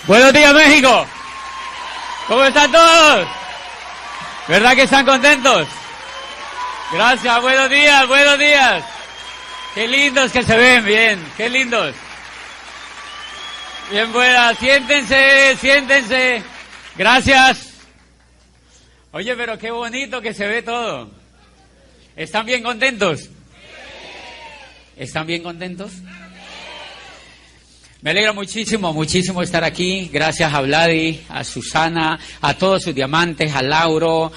Buenos días, México. ¿Cómo están todos? ¿Verdad que están contentos? Gracias, buenos días, buenos días. Qué lindos que se ven, bien, qué lindos. Bien, buenas, siéntense, siéntense. Gracias. Oye, pero qué bonito que se ve todo. ¿Están bien contentos? ¿Están bien contentos? Me alegra muchísimo, muchísimo estar aquí. Gracias a Vladi, a Susana, a todos sus diamantes, a Lauro,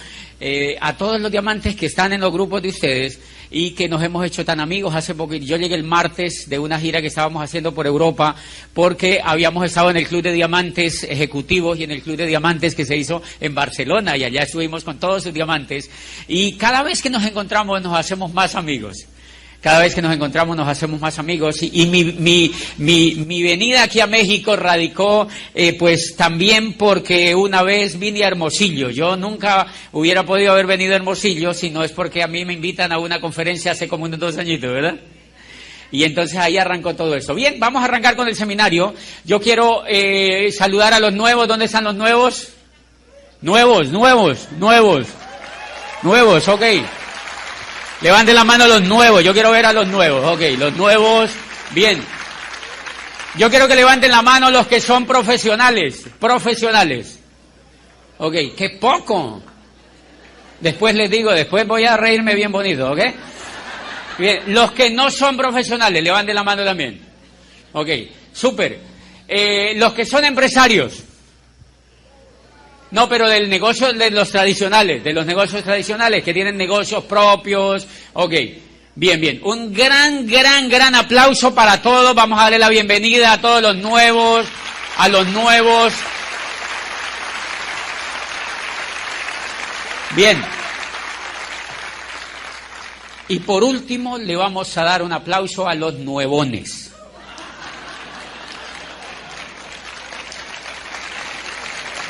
a todos los diamantes que están en los grupos de ustedes y que nos hemos hecho tan amigos. Hace poco, yo llegué el martes de una gira que estábamos haciendo por Europa porque habíamos estado en el Club de Diamantes Ejecutivos y en el Club de Diamantes que se hizo en Barcelona y allá estuvimos con todos sus diamantes y cada vez que nos encontramos nos hacemos más amigos. Cada vez que nos encontramos nos hacemos más amigos y mi venida aquí a México radicó pues también porque una vez vine a Hermosillo. Yo nunca hubiera podido haber venido a Hermosillo si no es porque a mí me invitan a una conferencia hace como unos 2 añitos, ¿verdad? Y entonces ahí arrancó todo eso. Bien, vamos a arrancar con el seminario. Yo quiero saludar a los nuevos. ¿Dónde están los nuevos? Nuevos, ok. Levanten la mano los nuevos, yo quiero ver a los nuevos, ok, los nuevos, bien. Yo quiero que levanten la mano los que son profesionales, ok, qué poco. Después les digo, después voy a reírme bien bonito, ok. Bien, los que no son profesionales, levanten la mano también, ok, súper. Los que son empresarios. No, pero del negocio de los tradicionales, de los negocios tradicionales que tienen negocios propios. Ok, bien. Un gran aplauso para todos. Vamos a darle la bienvenida a todos los nuevos, Bien. Y por último le vamos a dar un aplauso a los nuevones.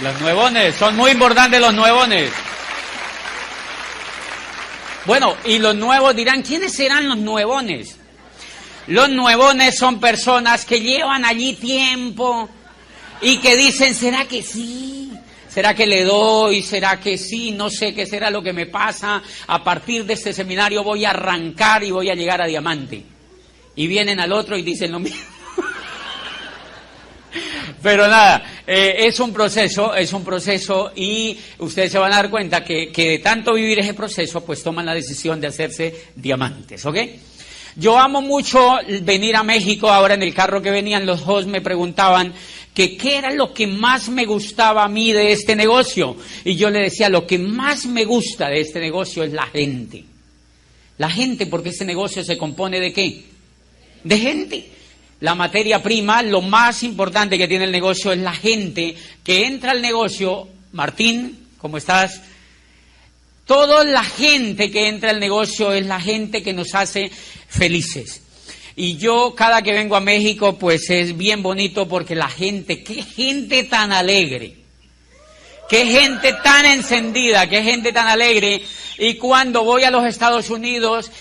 Los nuevones, son muy importantes los nuevones. Bueno, y los nuevos dirán, ¿quiénes serán los nuevones? Los nuevones son personas que llevan allí tiempo y que dicen, ¿será que sí? ¿Será que le doy? ¿Será que sí? No sé qué será lo que me pasa. A partir de este seminario voy a arrancar y voy a llegar a diamante. Y vienen al otro y dicen lo mismo. Pero nada, es un proceso y ustedes se van a dar cuenta que de tanto vivir ese proceso, pues toman la decisión de hacerse diamantes, ¿ok? Yo amo mucho venir a México. Ahora en el carro que venían los hosts me preguntaban que qué era lo que más me gustaba a mí de este negocio. Y yo le decía, lo que más me gusta de este negocio es la gente. La gente, porque este negocio se compone ¿de qué? De gente. La materia prima, lo más importante que tiene el negocio es la gente que entra al negocio. Martín, ¿cómo estás? Toda la gente que entra al negocio es la gente que nos hace felices. Y yo cada que vengo a México pues es bien bonito porque la gente, qué gente tan alegre, qué gente tan encendida, qué gente tan alegre. Y cuando voy a los Estados Unidos,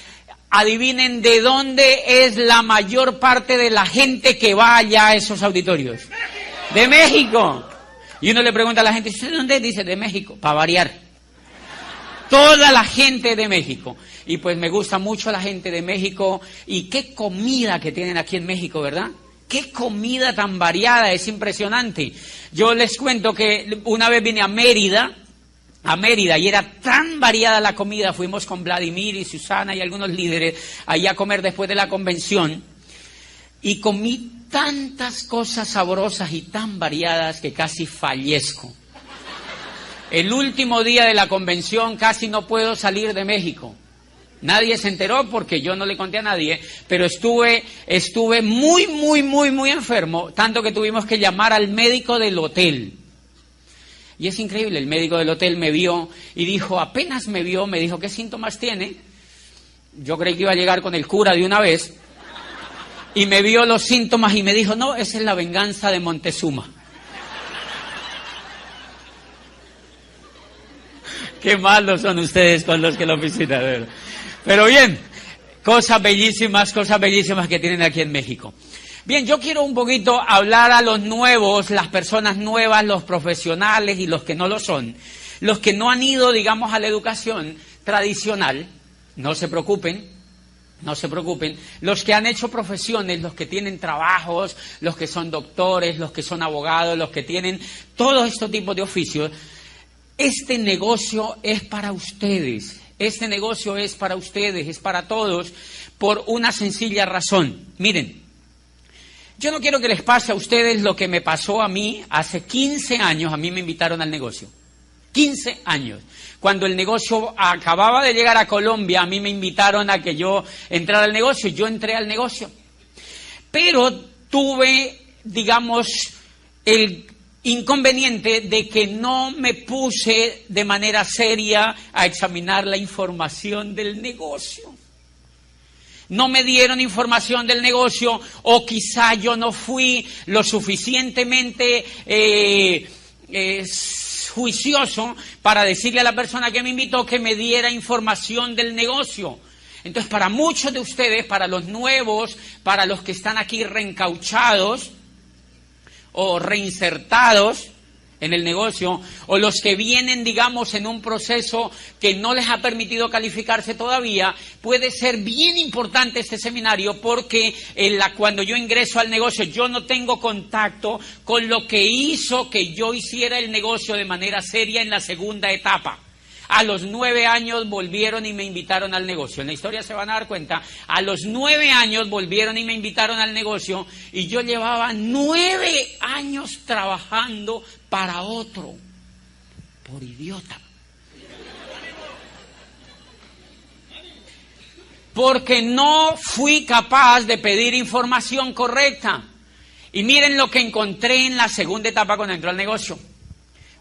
adivinen de dónde es la mayor parte de la gente que va allá a esos auditorios. De México. Y uno le pregunta a la gente, ¿usted de dónde? Dice, de México, para variar. Toda la gente de México. Y pues me gusta mucho la gente de México. Y qué comida que tienen aquí en México, ¿verdad? Qué comida tan variada, es impresionante. Yo les cuento que una vez vine a Mérida y era tan variada la comida. Fuimos con Vladimir y Susana y algunos líderes allá a comer después de la convención y comí tantas cosas sabrosas y tan variadas que casi fallezco. El último día de la convención casi no puedo salir de México. Nadie se enteró porque yo no le conté a nadie, pero estuve muy enfermo, tanto que tuvimos que llamar al médico del hotel. Y es increíble, el médico del hotel me vio y dijo, apenas me vio, me dijo, ¿qué síntomas tiene? Yo creí que iba a llegar con el cura de una vez. Y me vio los síntomas y me dijo, no, esa es la venganza de Montezuma. Qué malos son ustedes con los que lo visitan, de verdad. Pero bien, cosas bellísimas que tienen aquí en México. Bien, yo quiero un poquito hablar a los nuevos, las personas nuevas, los profesionales y los que no lo son. Los que no han ido, digamos, a la educación tradicional, no se preocupen. No se preocupen, los que han hecho profesiones, los que tienen trabajos, los que son doctores, los que son abogados, los que tienen todos estos tipos de oficios, este negocio es para ustedes, este negocio es para ustedes, es para todos, por una sencilla razón. Miren, yo no quiero que les pase a ustedes lo que me pasó a mí hace 15 años, a mí me invitaron al negocio, 15 años. Cuando el negocio acababa de llegar a Colombia, a mí me invitaron a que yo entrara al negocio, y yo entré al negocio. Pero tuve, digamos, el inconveniente de que no me puse de manera seria a examinar la información del negocio. No me dieron información del negocio, o quizá yo no fui lo suficientemente juicioso para decirle a la persona que me invitó que me diera información del negocio. Entonces, para muchos de ustedes, para los nuevos, para los que están aquí reencauchados o reinsertados en el negocio, o los que vienen, digamos, en un proceso que no les ha permitido calificarse todavía, puede ser bien importante este seminario, porque cuando yo ingreso al negocio, yo no tengo contacto con lo que hizo que yo hiciera el negocio de manera seria en la segunda etapa. A los 9 años volvieron y me invitaron al negocio. En la historia se van a dar cuenta, a los 9 años volvieron y me invitaron al negocio, y yo llevaba 9 años trabajando para otro, por idiota. Porque no fui capaz de pedir información correcta. Y miren lo que encontré en la segunda etapa cuando entró al negocio.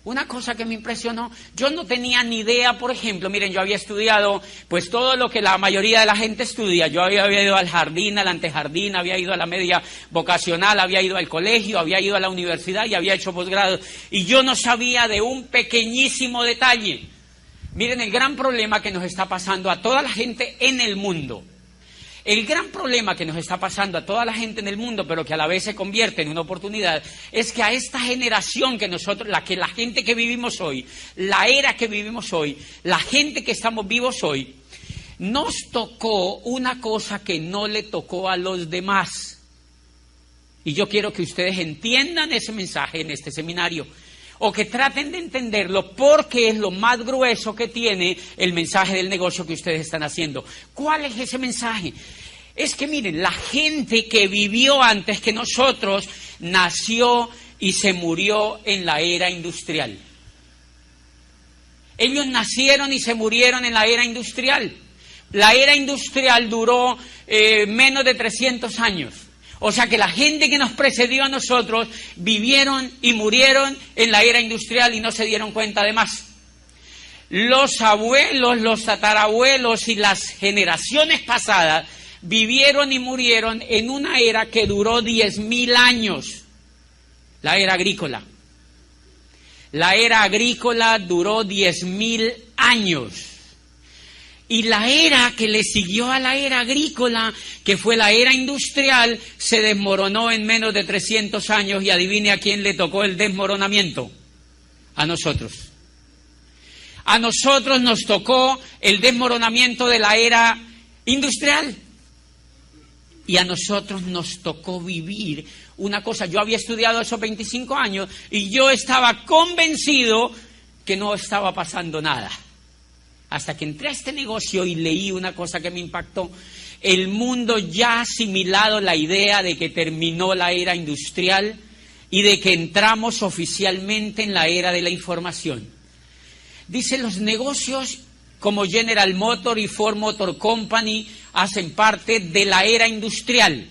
Una cosa que me impresionó, yo no tenía ni idea, por ejemplo, miren, yo había estudiado pues todo lo que la mayoría de la gente estudia. Yo había ido al jardín, al antejardín, había ido a la media vocacional, había ido al colegio, había ido a la universidad y había hecho posgrado. Y yo no sabía de un pequeñísimo detalle. Miren el gran problema que nos está pasando a toda la gente en el mundo. El gran problema que nos está pasando a toda la gente en el mundo, pero que a la vez se convierte en una oportunidad, es que a esta generación que nosotros, la gente que vivimos hoy, la era que vivimos hoy, la gente que estamos vivos hoy, nos tocó una cosa que no le tocó a los demás. Y yo quiero que ustedes entiendan ese mensaje en este seminario, o que traten de entenderlo, porque es lo más grueso que tiene el mensaje del negocio que ustedes están haciendo. ¿Cuál es ese mensaje? Es que miren, la gente que vivió antes que nosotros nació y se murió en la era industrial. Ellos nacieron y se murieron en la era industrial. La era industrial duró menos de 300 años. O sea que la gente que nos precedió a nosotros vivieron y murieron en la era industrial y no se dieron cuenta de más. Los abuelos, los tatarabuelos y las generaciones pasadas vivieron y murieron en una era que duró 10.000 años. La era agrícola. La era agrícola duró 10.000 años. Y la era que le siguió a la era agrícola, que fue la era industrial, se desmoronó en menos de 300 años. Y adivine a quién le tocó el desmoronamiento. A nosotros. A nosotros nos tocó el desmoronamiento de la era industrial. Y a nosotros nos tocó vivir una cosa. Yo había estudiado esos 25 años y yo estaba convencido que no estaba pasando nada. Hasta que entré a este negocio y leí una cosa que me impactó. El mundo ya ha asimilado la idea de que terminó la era industrial y de que entramos oficialmente en la era de la información. Dice, los negocios como General Motors y Ford Motor Company hacen parte de la era industrial.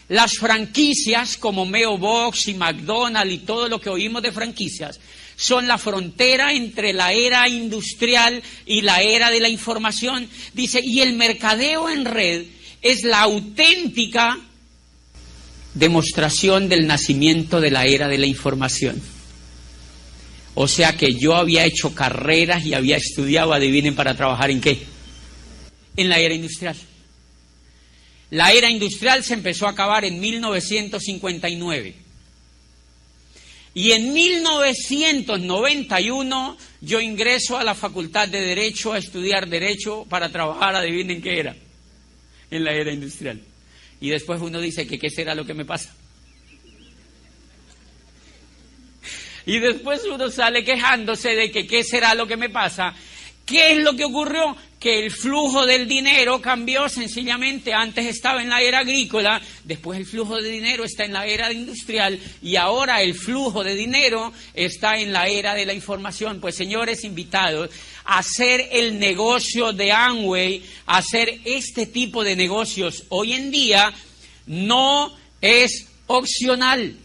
Las franquicias como Meo Box y McDonald's y todo lo que oímos de franquicias son la frontera entre la era industrial y la era de la información. Dice, y el mercadeo en red es la auténtica demostración del nacimiento de la era de la información. O sea que yo había hecho carreras y había estudiado, adivinen, para trabajar ¿en qué? En la era industrial. La era industrial se empezó a acabar en 1959. Y en 1991 yo ingreso a la Facultad de Derecho a estudiar Derecho para trabajar, adivinen qué era, en la era industrial. Y después uno dice que qué será lo que me pasa. Y después uno sale quejándose de que qué será lo que me pasa. ¿Qué es lo que ocurrió? Que el flujo del dinero cambió sencillamente. Antes estaba en la era agrícola, después el flujo de dinero está en la era industrial y ahora el flujo de dinero está en la era de la información. Pues señores invitados, hacer el negocio de Amway, hacer este tipo de negocios hoy en día no es opcional.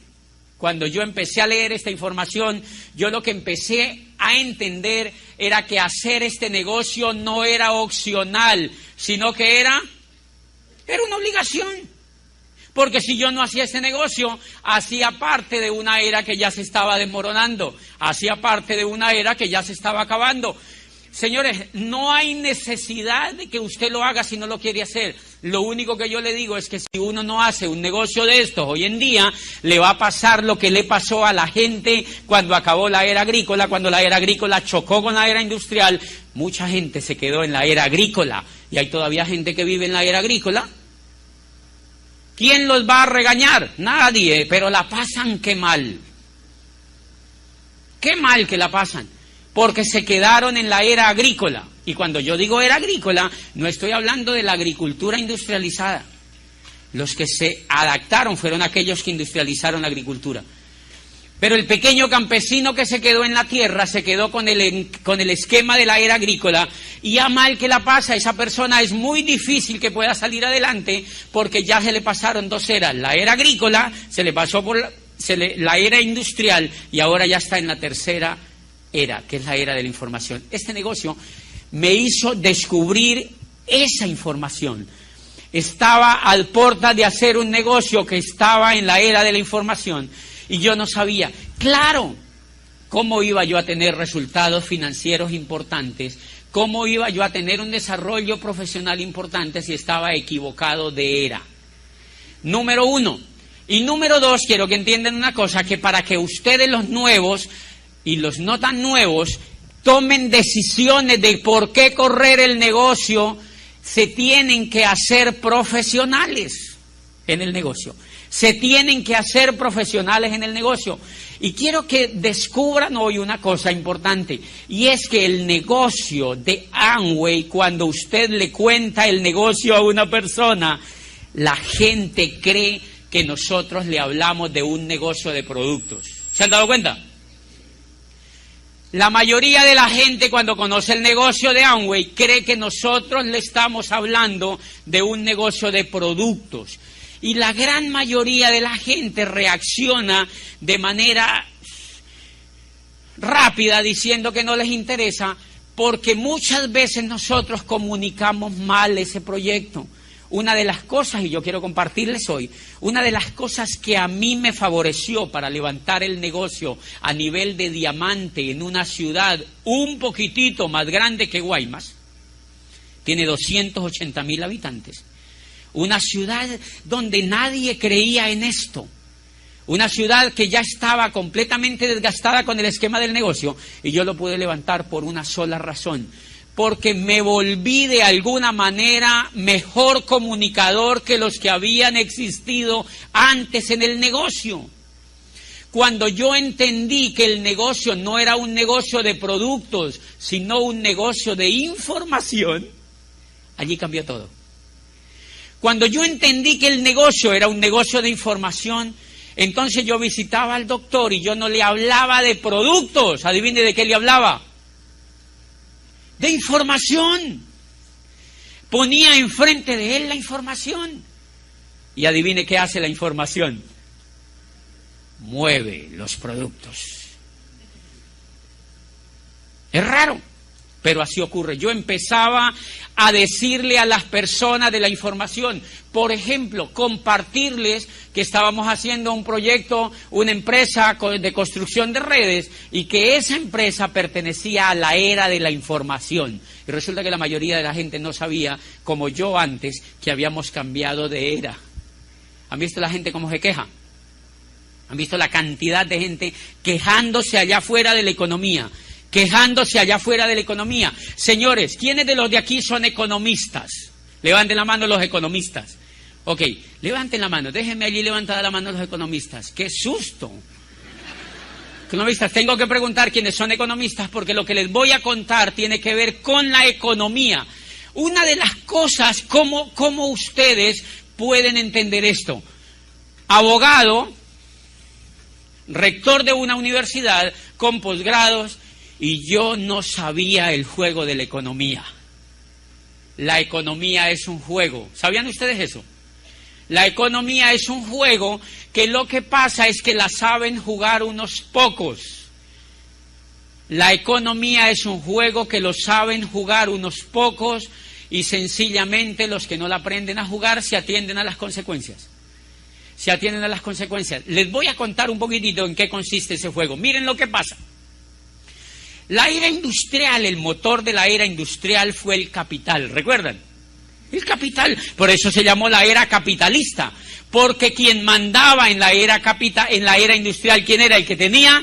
Cuando yo empecé a leer esta información, yo lo que empecé a entender era que hacer este negocio no era opcional, sino que era una obligación. Porque si yo no hacía este negocio, hacía parte de una era que ya se estaba desmoronando, hacía parte de una era que ya se estaba acabando. Señores, no hay necesidad de que usted lo haga si no lo quiere hacer. Lo único que yo le digo es que si uno no hace un negocio de estos hoy en día, le va a pasar lo que le pasó a la gente cuando acabó la era agrícola, cuando la era agrícola chocó con la era industrial. Mucha gente se quedó en la era agrícola y hay todavía gente que vive en la era agrícola. ¿Quién los va a regañar? Nadie, pero la pasan qué mal. Qué mal que la pasan. Porque se quedaron en la era agrícola. Y cuando yo digo era agrícola, no estoy hablando de la agricultura industrializada. Los que se adaptaron fueron aquellos que industrializaron la agricultura. Pero el pequeño campesino que se quedó en la tierra, se quedó con el esquema de la era agrícola. Y a mal que la pasa, esa persona es muy difícil que pueda salir adelante, porque ya se le pasaron dos eras. La era agrícola, se le pasó por la era industrial, y ahora ya está en la tercera era, que es la era de la información. Este negocio me hizo descubrir esa información. Estaba al portas de hacer un negocio que estaba en la era de la información y yo no sabía, claro, cómo iba yo a tener resultados financieros importantes, cómo iba yo a tener un desarrollo profesional importante si estaba equivocado de era. Número uno. Y número dos, quiero que entiendan una cosa, que para que ustedes los nuevos y los no tan nuevos tomen decisiones de por qué correr el negocio, se tienen que hacer profesionales en el negocio. Se tienen que hacer profesionales en el negocio. Y quiero que descubran hoy una cosa importante, y es que el negocio de Amway, cuando usted le cuenta el negocio a una persona, la gente cree que nosotros le hablamos de un negocio de productos. ¿Se han dado cuenta? La mayoría de la gente cuando conoce el negocio de Amway cree que nosotros le estamos hablando de un negocio de productos. Y la gran mayoría de la gente reacciona de manera rápida diciendo que no les interesa, porque muchas veces nosotros comunicamos mal ese proyecto. Una de las cosas, y yo quiero compartirles hoy, una de las cosas que a mí me favoreció para levantar el negocio a nivel de diamante en una ciudad un poquitito más grande que Guaymas, tiene 280,000 habitantes, una ciudad donde nadie creía en esto, una ciudad que ya estaba completamente desgastada con el esquema del negocio, y yo lo pude levantar por una sola razón, porque me volví de alguna manera mejor comunicador que los que habían existido antes en el negocio. Cuando yo entendí que el negocio no era un negocio de productos, sino un negocio de información, allí cambió todo. Cuando yo entendí que el negocio era un negocio de información, entonces yo visitaba al doctor y yo no le hablaba de productos. ¿Adivine de qué le hablaba? De información. Ponía enfrente de él la información. Y adivine qué hace la información. Mueve los productos. Es raro. Pero así ocurre. Yo empezaba a decirle a las personas de la información, por ejemplo, compartirles que estábamos haciendo un proyecto, una empresa de construcción de redes, y que esa empresa pertenecía a la era de la información. Y resulta que la mayoría de la gente no sabía, como yo antes, que habíamos cambiado de era. ¿Han visto la gente cómo se queja? ¿Han visto la cantidad de gente quejándose allá afuera de la economía? Quejándose allá afuera de la economía. Señores, ¿quiénes de los de aquí son economistas? Levanten la mano los economistas. Ok, levanten la mano, déjenme allí levantada la mano los economistas. ¡Qué susto! Economistas, tengo que preguntar quiénes son economistas, porque lo que les voy a contar tiene que ver con la economía. Una de las cosas, ¿cómo ustedes pueden entender esto? Abogado, rector de una universidad, con posgrados, y yo no sabía el juego de la economía. La economía es un juego. ¿Sabían ustedes eso? La economía es un juego que lo que pasa es que la saben jugar unos pocos. La economía es un juego que lo saben jugar unos pocos y sencillamente los que no la aprenden a jugar se atienden a las consecuencias. Se atienden a las consecuencias. Les voy a contar un poquitito en qué consiste ese juego. Miren lo que pasa. La era industrial, el motor de la era industrial fue el capital, ¿recuerdan? El capital, por eso se llamó la era capitalista, porque quien mandaba en la era industrial, ¿quién era? El que tenía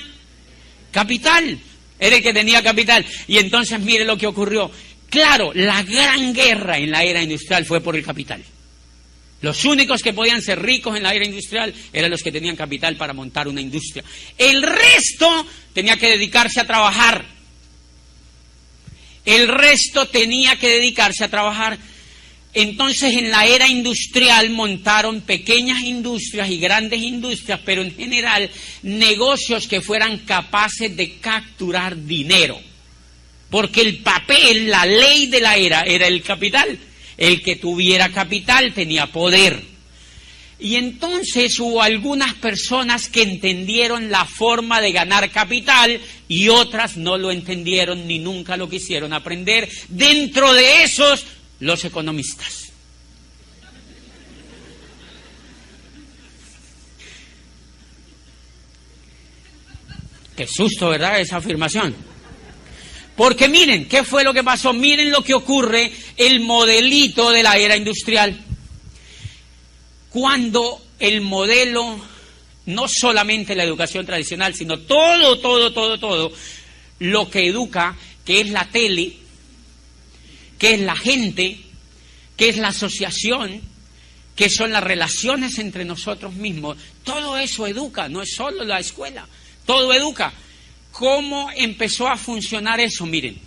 capital, era el que tenía capital. Y entonces mire lo que ocurrió. Claro, la gran guerra en la era industrial fue por el capital. Los únicos que podían ser ricos en la era industrial eran los que tenían capital para montar una industria. El resto tenía que dedicarse a trabajar. El resto tenía que dedicarse a trabajar. Entonces, en la era industrial montaron pequeñas industrias y grandes industrias, pero en general negocios que fueran capaces de capturar dinero. Porque el papel, la ley de la era el capital. El que tuviera capital tenía poder. Y entonces hubo algunas personas que entendieron la forma de ganar capital y otras no lo entendieron ni nunca lo quisieron aprender. Dentro de esos, los economistas. Qué susto, ¿verdad?, esa afirmación. Porque miren, ¿qué fue lo que pasó? Miren lo que ocurre, el modelito de la era industrial. Cuando el modelo, no solamente la educación tradicional, sino todo, lo que educa, que es la tele, que es la gente, que es la asociación, que son las relaciones entre nosotros mismos, todo eso educa, no es solo la escuela, todo educa. ¿Cómo empezó a funcionar eso? Miren,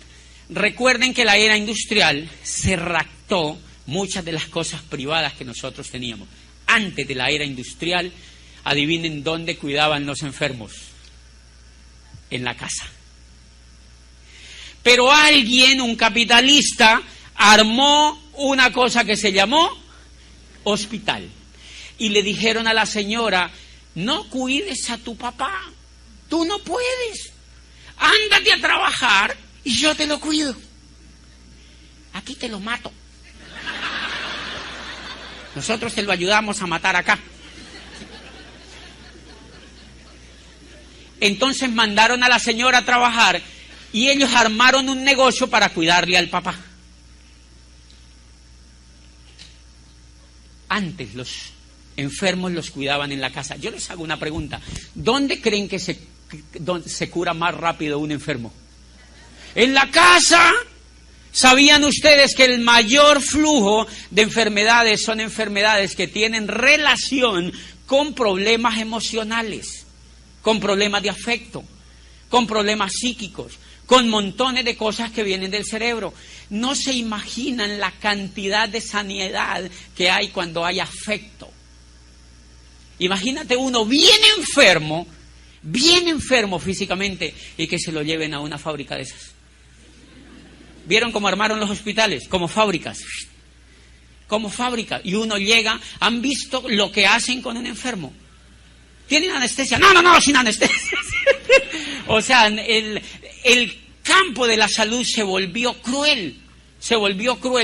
recuerden que la era industrial se raptó muchas de las cosas privadas que nosotros teníamos. Antes de la era industrial, adivinen dónde cuidaban los enfermos. En la casa. Pero alguien, un capitalista, armó una cosa que se llamó hospital. Y le dijeron a la señora, no cuides a tu papá, tú no puedes. Ándate a trabajar y yo te lo cuido. Aquí te lo mato. Nosotros te lo ayudamos a matar acá. Entonces mandaron a la señora a trabajar y ellos armaron un negocio para cuidarle al papá. Antes los enfermos los cuidaban en la casa. Yo les hago una pregunta. ¿Dónde creen que se cura más rápido un enfermo? En la casa. ¿Sabían ustedes que el mayor flujo de enfermedades son enfermedades que tienen relación con problemas emocionales, con problemas de afecto, con problemas psíquicos, con montones de cosas que vienen del cerebro? No se imaginan la cantidad de sanidad que hay cuando hay afecto. Imagínate uno bien enfermo físicamente, y que se lo lleven a una fábrica de esas. ¿Vieron cómo armaron los hospitales? Como fábricas. Como fábricas. Y uno llega, ¿han visto lo que hacen con un enfermo? ¿Tienen anestesia? No, sin anestesia. O sea, el campo de la salud se volvió cruel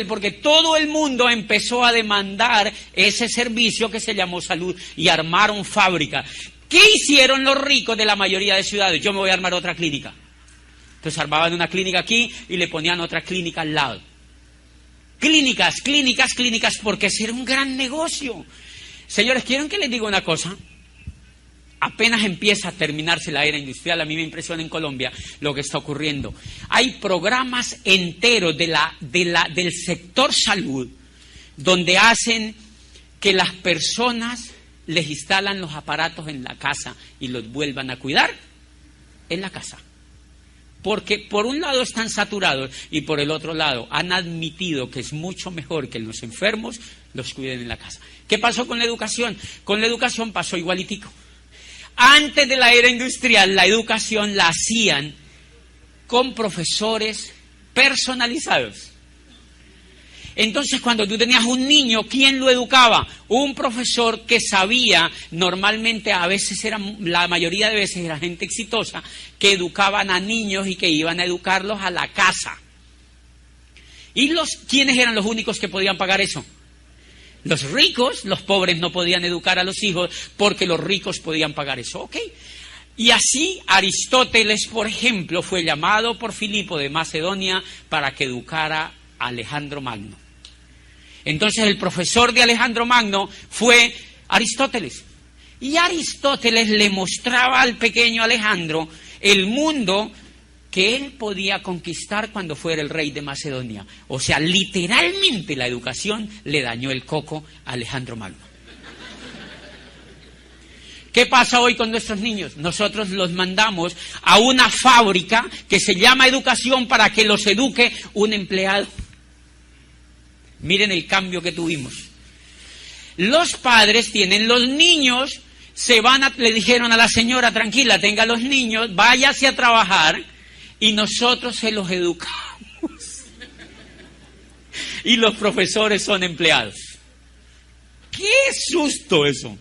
porque todo el mundo empezó a demandar ese servicio que se llamó salud y armaron fábricas. ¿Qué hicieron los ricos de la mayoría de ciudades? Yo me voy a armar otra clínica. Entonces armaban una clínica aquí y le ponían otra clínica al lado. Clínicas, porque ese era un gran negocio. Señores, ¿quieren que les diga una cosa? Apenas empieza a terminarse la era industrial, a mí me impresiona en Colombia lo que está ocurriendo. Hay programas enteros del sector salud donde hacen que las personas les instalan los aparatos en la casa y los vuelvan a cuidar en la casa. Porque por un lado están saturados y por el otro lado han admitido que es mucho mejor que los enfermos los cuiden en la casa. ¿Qué pasó con la educación? Con la educación pasó igualitico. Antes de la era industrial, la educación la hacían con profesores personalizados. Entonces, cuando tú tenías un niño, ¿quién lo educaba? Un profesor que sabía, normalmente a veces la mayoría de veces era gente exitosa, que educaban a niños y que iban a educarlos a la casa. ¿Y quiénes eran los únicos que podían pagar eso? Los ricos. Los pobres no podían educar a los hijos porque los ricos podían pagar eso. ¿Ok? Y así Aristóteles, por ejemplo, fue llamado por Filipo de Macedonia para que educara a Alejandro Magno. Entonces el profesor de Alejandro Magno fue Aristóteles. Y Aristóteles le mostraba al pequeño Alejandro el mundo que él podía conquistar cuando fuera el rey de Macedonia. O sea, literalmente la educación le dañó el coco a Alejandro Magno. ¿Qué pasa hoy con nuestros niños? Nosotros los mandamos a una fábrica que se llama educación para que los eduque un empleado. Miren el cambio que tuvimos. Los padres tienen los niños, le dijeron a la señora, tranquila, tenga los niños, váyase a trabajar y nosotros se los educamos. Y los profesores son empleados. ¡Qué susto eso!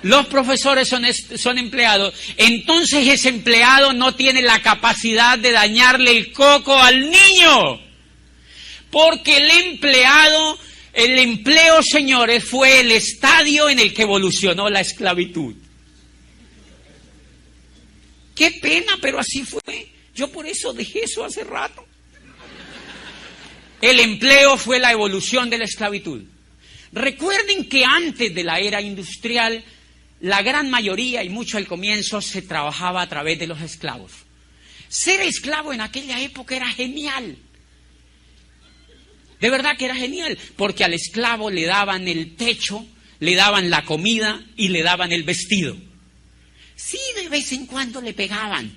Los profesores son empleados, entonces ese empleado no tiene la capacidad de dañarle el coco al niño. Porque el empleo, señores, fue el estadio en el que evolucionó la esclavitud. Qué pena, pero así fue. Yo por eso dejé eso hace rato. El empleo fue la evolución de la esclavitud. Recuerden que antes de la era industrial, la gran mayoría y mucho al comienzo se trabajaba a través de los esclavos. Ser esclavo en aquella época era genial. De verdad que era genial, porque al esclavo le daban el techo, le daban la comida y le daban el vestido. Sí, de vez en cuando le pegaban.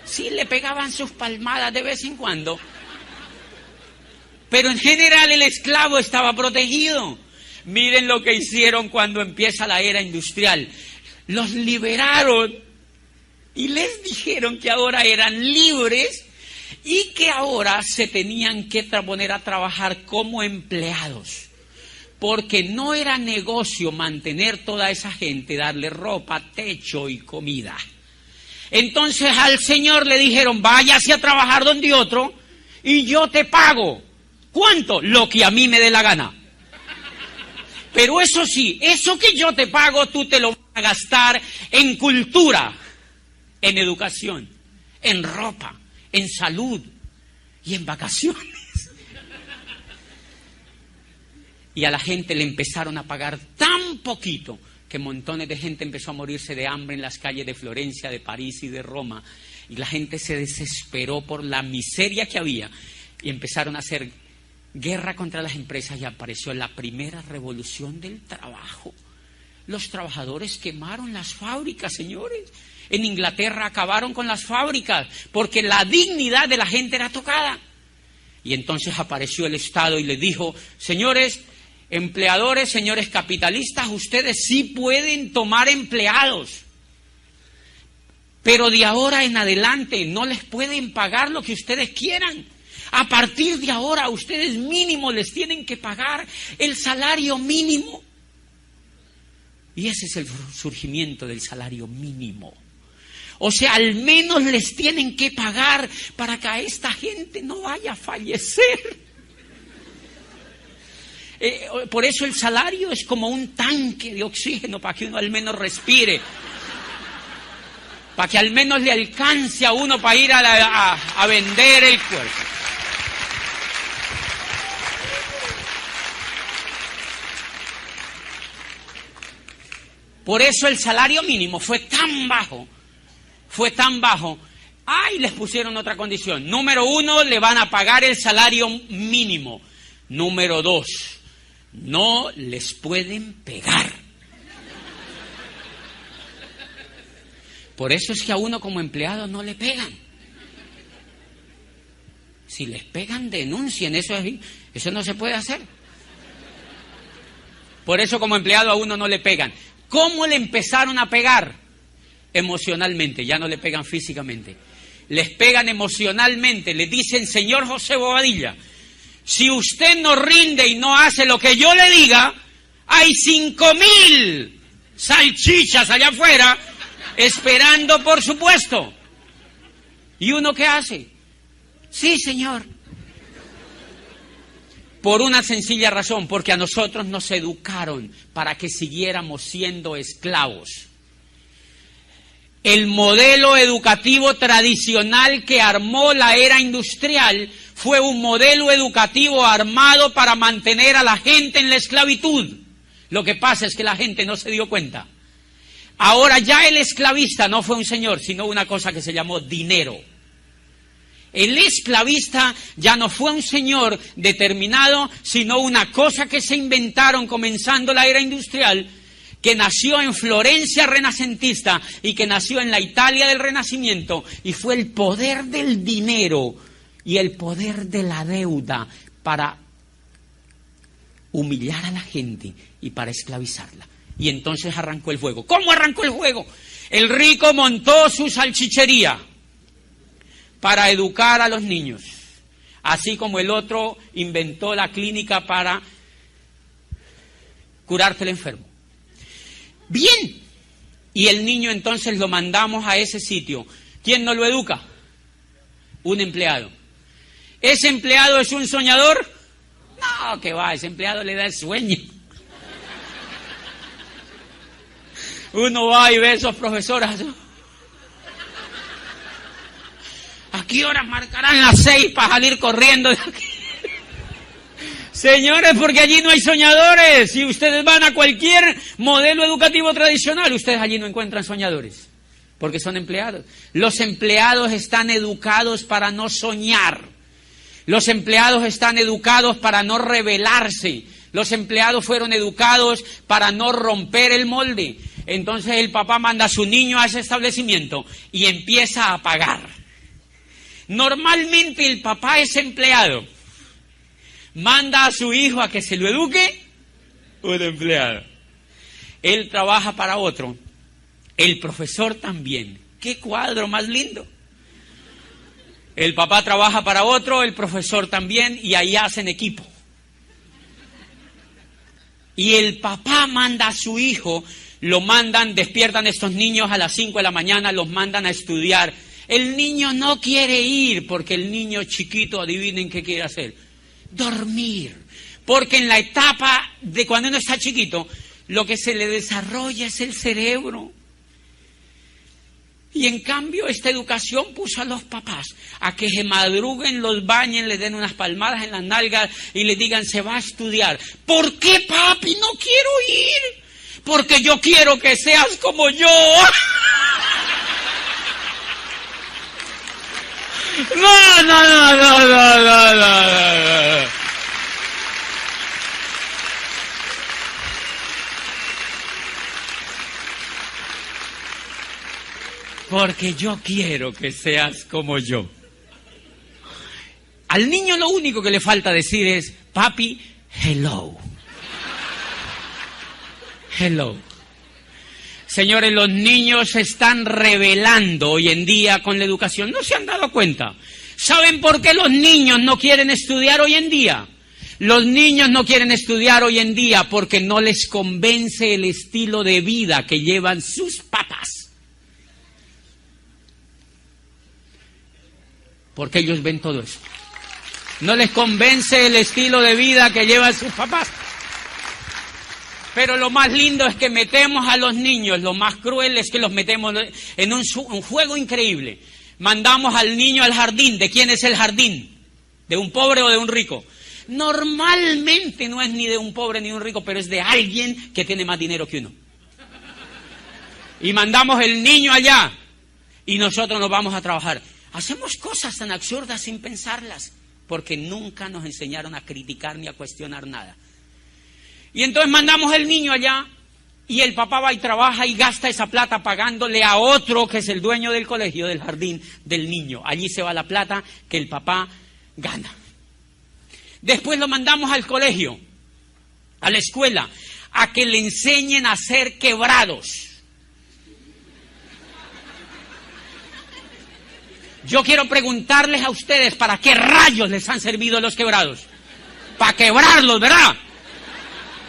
Sí, le pegaban sus palmadas de vez en cuando. Pero en general el esclavo estaba protegido. Miren lo que hicieron cuando empieza la era industrial. Los liberaron y les dijeron que ahora eran libres y que ahora se tenían que poner a trabajar como empleados. Porque no era negocio mantener toda esa gente, darle ropa, techo y comida. Entonces al señor le dijeron, váyase a trabajar donde otro y yo te pago. ¿Cuánto? Lo que a mí me dé la gana. Pero eso sí, eso que yo te pago, tú te lo vas a gastar en cultura, en educación, en ropa, en salud y en vacaciones. Y a la gente le empezaron a pagar tan poquito que montones de gente empezó a morirse de hambre en las calles de Florencia, de París y de Roma. Y la gente se desesperó por la miseria que había y empezaron a hacer guerra contra las empresas y apareció la primera revolución del trabajo. Los trabajadores quemaron las fábricas, señores. En Inglaterra acabaron con las fábricas porque la dignidad de la gente era tocada. Y entonces apareció el Estado y les dijo, señores empleadores, señores capitalistas, ustedes sí pueden tomar empleados, pero de ahora en adelante no les pueden pagar lo que ustedes quieran. A partir de ahora ustedes mínimo les tienen que pagar el salario mínimo. Y ese es el surgimiento del salario mínimo. O sea, al menos les tienen que pagar para que a esta gente no vaya a fallecer. Por eso el salario es como un tanque de oxígeno para que uno al menos respire. Para que al menos le alcance a uno para ir a vender el cuerpo. Por eso el salario mínimo fue tan bajo. Y les pusieron otra condición. Número 1, le van a pagar el salario mínimo. Número 2, no les pueden pegar. Por eso es que a uno como empleado no le pegan. Si les pegan, denuncien. Eso no se puede hacer. Por eso como empleado a uno no le pegan. ¿Cómo le empezaron a pegar? Emocionalmente, ya no le pegan físicamente. Les pegan emocionalmente, le dicen: señor José Bobadilla, si usted no rinde y no hace lo que yo le diga, hay 5,000 salchichas allá afuera esperando por su puesto. ¿Y uno qué hace? Sí, señor. Por una sencilla razón, porque a nosotros nos educaron para que siguiéramos siendo esclavos. El modelo educativo tradicional que armó la era industrial fue un modelo educativo armado para mantener a la gente en la esclavitud. Lo que pasa es que la gente no se dio cuenta. Ahora ya el esclavista no fue un señor, sino una cosa que se llamó dinero. El esclavista ya no fue un señor determinado, sino una cosa que se inventaron comenzando la era industrial, que nació en Florencia renacentista y que nació en la Italia del Renacimiento, y fue el poder del dinero y el poder de la deuda para humillar a la gente y para esclavizarla. Y entonces arrancó el juego. ¿Cómo arrancó el juego? El rico montó su salchichería para educar a los niños, así como el otro inventó la clínica para curarte el enfermo. Bien, y el niño entonces lo mandamos a ese sitio. ¿Quién no lo educa? Un empleado. ¿Ese empleado es un soñador? No, que va, ese empleado le da el sueño. Uno va y ve a esos profesores. ¿A qué horas marcarán las 6 para salir corriendo de aquí? Señores, porque allí no hay soñadores. Si ustedes van a cualquier modelo educativo tradicional, ustedes allí no encuentran soñadores, porque son empleados. Los empleados están educados para no soñar. Los empleados están educados para no rebelarse. Los empleados fueron educados para no romper el molde. Entonces el papá manda a su niño a ese establecimiento y empieza a pagar. Normalmente el papá es empleado. Manda a su hijo a que se lo eduque un empleado. Él trabaja para otro. El profesor también. ¡Qué cuadro más lindo! El papá trabaja para otro, el profesor también, y ahí hacen equipo. Y el papá manda a su hijo, despiertan estos niños a las 5 de la mañana, los mandan a estudiar. El niño no quiere ir, porque el niño chiquito, adivinen qué quiere hacer: dormir. Porque en la etapa de cuando uno está chiquito, lo que se le desarrolla es el cerebro. Y en cambio esta educación puso a los papás a que se madruguen, los bañen, les den unas palmadas en las nalgas y les digan: se va a estudiar. ¿Por qué, papi? No quiero ir. Porque yo quiero que seas como yo. No. Porque yo quiero que seas como yo. Al niño lo único que le falta decir es: papi, hello. Hello. Señores, los niños se están rebelando hoy en día con la educación. ¿No se han dado cuenta? ¿Saben por qué los niños no quieren estudiar hoy en día? Los niños no quieren estudiar hoy en día porque no les convence el estilo de vida que llevan sus papás. Porque ellos ven todo eso. No les convence el estilo de vida que llevan sus papás. Pero lo más lindo es que metemos a los niños, lo más cruel es que los metemos en un juego increíble. Mandamos al niño al jardín. ¿De quién es el jardín? ¿De un pobre o de un rico? Normalmente no es ni de un pobre ni de un rico, pero es de alguien que tiene más dinero que uno. Y mandamos el niño allá y nosotros nos vamos a trabajar. Hacemos cosas tan absurdas sin pensarlas, porque nunca nos enseñaron a criticar ni a cuestionar nada. Y entonces mandamos el niño allá y el papá va y trabaja y gasta esa plata pagándole a otro que es el dueño del colegio, del jardín del niño. Allí se va la plata que el papá gana. Después lo mandamos al colegio, a la escuela, a que le enseñen a ser quebrados. Yo quiero preguntarles a ustedes, ¿para qué rayos les han servido los quebrados? Para quebrarlos, ¿verdad?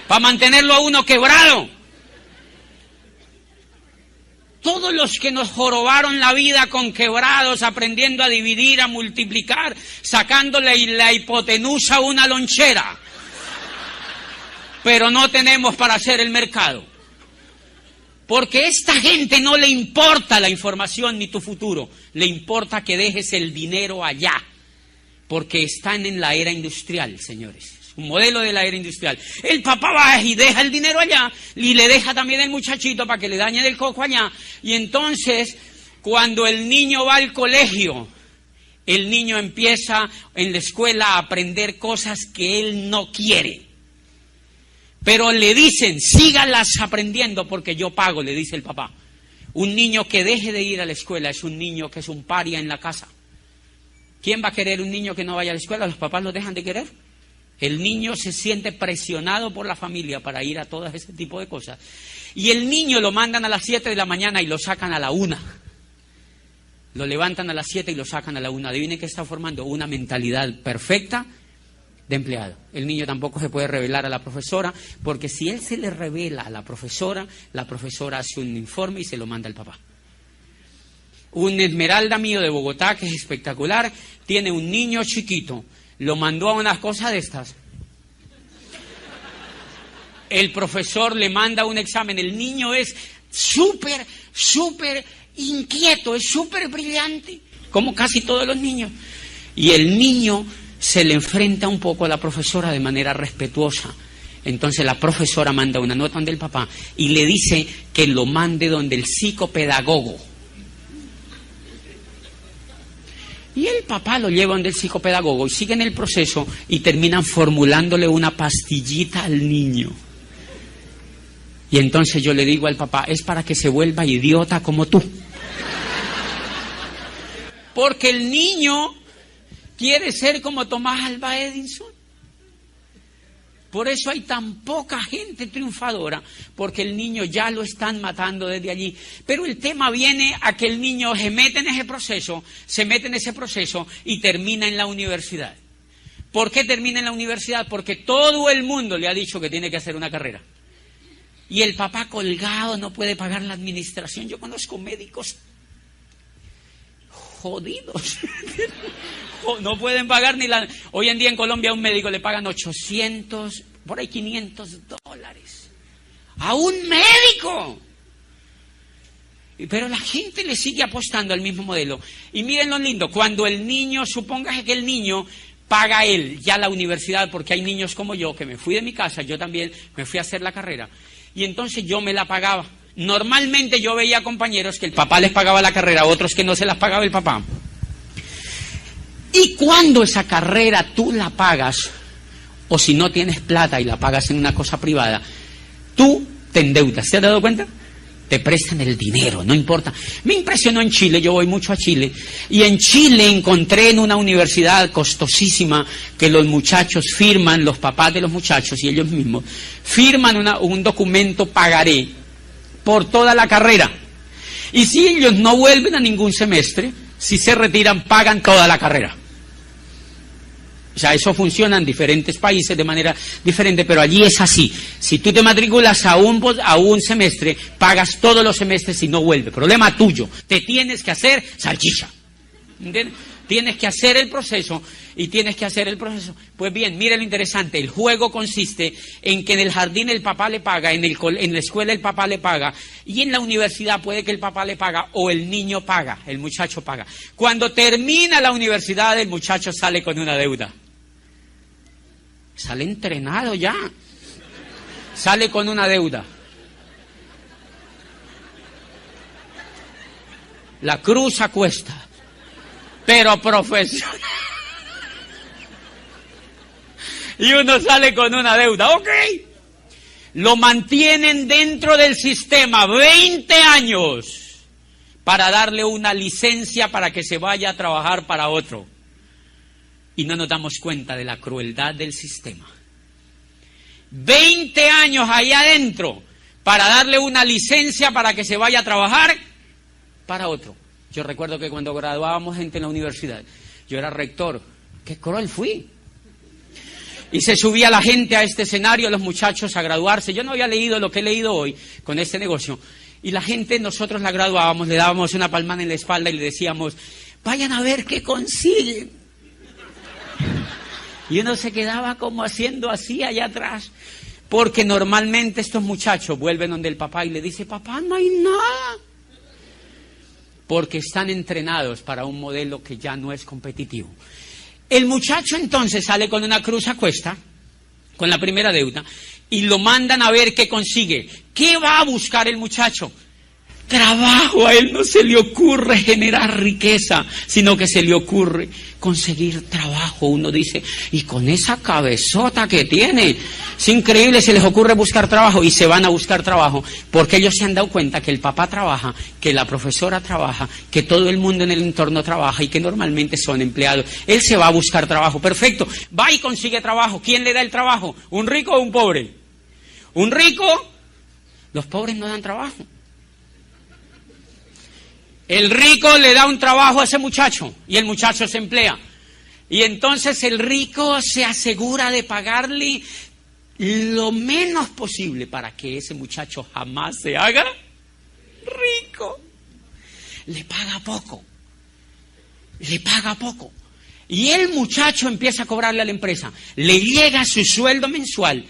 Para mantenerlo a uno quebrado. Todos los que nos jorobaron la vida con quebrados, aprendiendo a dividir, a multiplicar, sacándole la hipotenusa a una lonchera. Pero no tenemos para hacer el mercado. Porque a esta gente no le importa la información ni tu futuro. Le importa que dejes el dinero allá. Porque están en la era industrial, señores. Un modelo de la era industrial. El papá va y deja el dinero allá y le deja también el muchachito para que le dañen el coco allá. Y entonces, cuando el niño va al colegio, el niño empieza en la escuela a aprender cosas que él no quiere. Pero le dicen, sígalas aprendiendo porque yo pago, le dice el papá. Un niño que deje de ir a la escuela es un niño que es un paria en la casa. ¿Quién va a querer un niño que no vaya a la escuela? ¿Los papás lo dejan de querer? El niño se siente presionado por la familia para ir a todo ese tipo de cosas. Y el niño lo mandan a las 7 de la mañana y lo sacan a la 1. Lo levantan a las 7 y lo sacan a la 1. Adivinen qué está formando una mentalidad perfecta de empleado. El niño tampoco se puede revelar a la profesora, porque si él se le revela a la profesora hace un informe y se lo manda al papá. Un esmeralda mío de Bogotá, que es espectacular, tiene un niño chiquito. Lo mandó a unas cosas de estas. El profesor le manda un examen. El niño es súper inquieto, es súper brillante, como casi todos los niños. Y el niño se le enfrenta un poco a la profesora de manera respetuosa. Entonces la profesora manda una nota donde el papá y le dice que lo mande donde el psicopedagogo. Y el papá lo lleva donde el psicopedagogo y siguen el proceso y terminan formulándole una pastillita al niño. Y entonces yo le digo al papá, es para que se vuelva idiota como tú. Porque el niño quiere ser como Tomás Alva Edison. Por eso hay tan poca gente triunfadora, porque el niño ya lo están matando desde allí. Pero el tema viene a que el niño se mete en ese proceso y termina en la universidad. ¿Por qué termina en la universidad? Porque todo el mundo le ha dicho que tiene que hacer una carrera. Y el papá colgado no puede pagar la administración. Yo conozco médicos jodidos. No pueden pagar ni la... Hoy en día en Colombia a un médico le pagan 800, por ahí $500. ¡A un médico! Pero la gente le sigue apostando al mismo modelo. Y miren lo lindo, cuando el niño, supóngase que el niño paga él ya la universidad, porque hay niños como yo, que me fui de mi casa, yo también me fui a hacer la carrera, y entonces yo me la pagaba. Normalmente yo veía compañeros que el papá les pagaba la carrera, otros que no se las pagaba el papá. Y cuando esa carrera tú la pagas, o si no tienes plata y la pagas en una cosa privada, tú te endeudas. ¿Se has dado cuenta? Te prestan el dinero, no importa. Me impresionó en Chile, yo voy mucho a Chile, y en Chile encontré en una universidad costosísima que los muchachos firman, los papás de los muchachos y ellos mismos, firman un documento pagaré por toda la carrera. Y si ellos no vuelven a ningún semestre, si se retiran, pagan toda la carrera. O sea, eso funciona en diferentes países de manera diferente, pero allí es así. Si tú te matriculas a un semestre, pagas todos los semestres y no vuelve. Problema tuyo. Te tienes que hacer salchicha. ¿Entiendes? Tienes que hacer el proceso y tienes que hacer el proceso. Pues bien, mire lo interesante. El juego consiste en que en el jardín el papá le paga, en la escuela el papá le paga y en la universidad puede que el papá le paga o el niño paga, el muchacho paga. Cuando termina la universidad el muchacho sale con una deuda. Sale entrenado ya. Sale con una deuda. La cruz a cuesta. Pero profesional. Y uno sale con una deuda. Ok. Lo mantienen dentro del sistema 20 años para darle una licencia para que se vaya a trabajar para otro. Y no nos damos cuenta de la crueldad del sistema. 20 años ahí adentro para darle una licencia para que se vaya a trabajar para otro. Yo recuerdo que cuando graduábamos gente en la universidad, yo era rector. ¡Qué cruel fui! Y se subía la gente a este escenario, los muchachos a graduarse. Yo no había leído lo que he leído hoy con este negocio. Y la gente, nosotros la graduábamos, le dábamos una palmada en la espalda y le decíamos, vayan a ver qué consiguen. Y uno se quedaba como haciendo así allá atrás, porque normalmente estos muchachos vuelven donde el papá y le dice, papá, no hay nada. Porque están entrenados para un modelo que ya no es competitivo. El muchacho entonces sale con una cruz a cuesta, con la primera deuda, y lo mandan a ver qué consigue. ¿Qué va a buscar el muchacho? Trabajo. A él no se le ocurre generar riqueza, sino que se le ocurre conseguir trabajo. Uno dice, y con esa cabezota que tiene, es increíble, se les ocurre buscar trabajo y se van a buscar trabajo, porque ellos se han dado cuenta que el papá trabaja, que la profesora trabaja, que todo el mundo en el entorno trabaja y que normalmente son empleados. Él se va a buscar trabajo, perfecto, va y consigue trabajo. ¿Quién le da el trabajo? ¿Un rico o un pobre? ¿Un rico? Los pobres no dan trabajo. El rico le da un trabajo a ese muchacho y el muchacho se emplea. Y entonces el rico se asegura de pagarle lo menos posible para que ese muchacho jamás se haga rico. Le paga poco. Le paga poco. Y el muchacho empieza a cobrarle a la empresa. Le llega su sueldo mensual.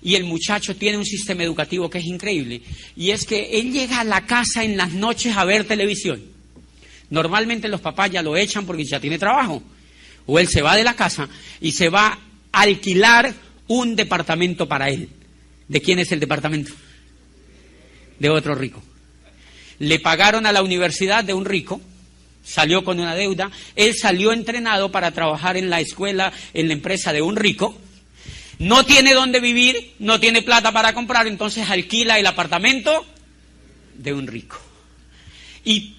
Y el muchacho tiene un sistema educativo que es increíble, y es que él llega a la casa en las noches a ver televisión. Normalmente los papás ya lo echan porque ya tiene trabajo, o él se va de la casa y se va a alquilar un departamento para él. ¿De quién es el departamento? De otro rico. Le pagaron a la universidad de un rico, salió con una deuda, él salió entrenado para trabajar en la escuela, en la empresa de un rico. No tiene dónde vivir, no tiene plata para comprar, entonces alquila el apartamento de un rico. Y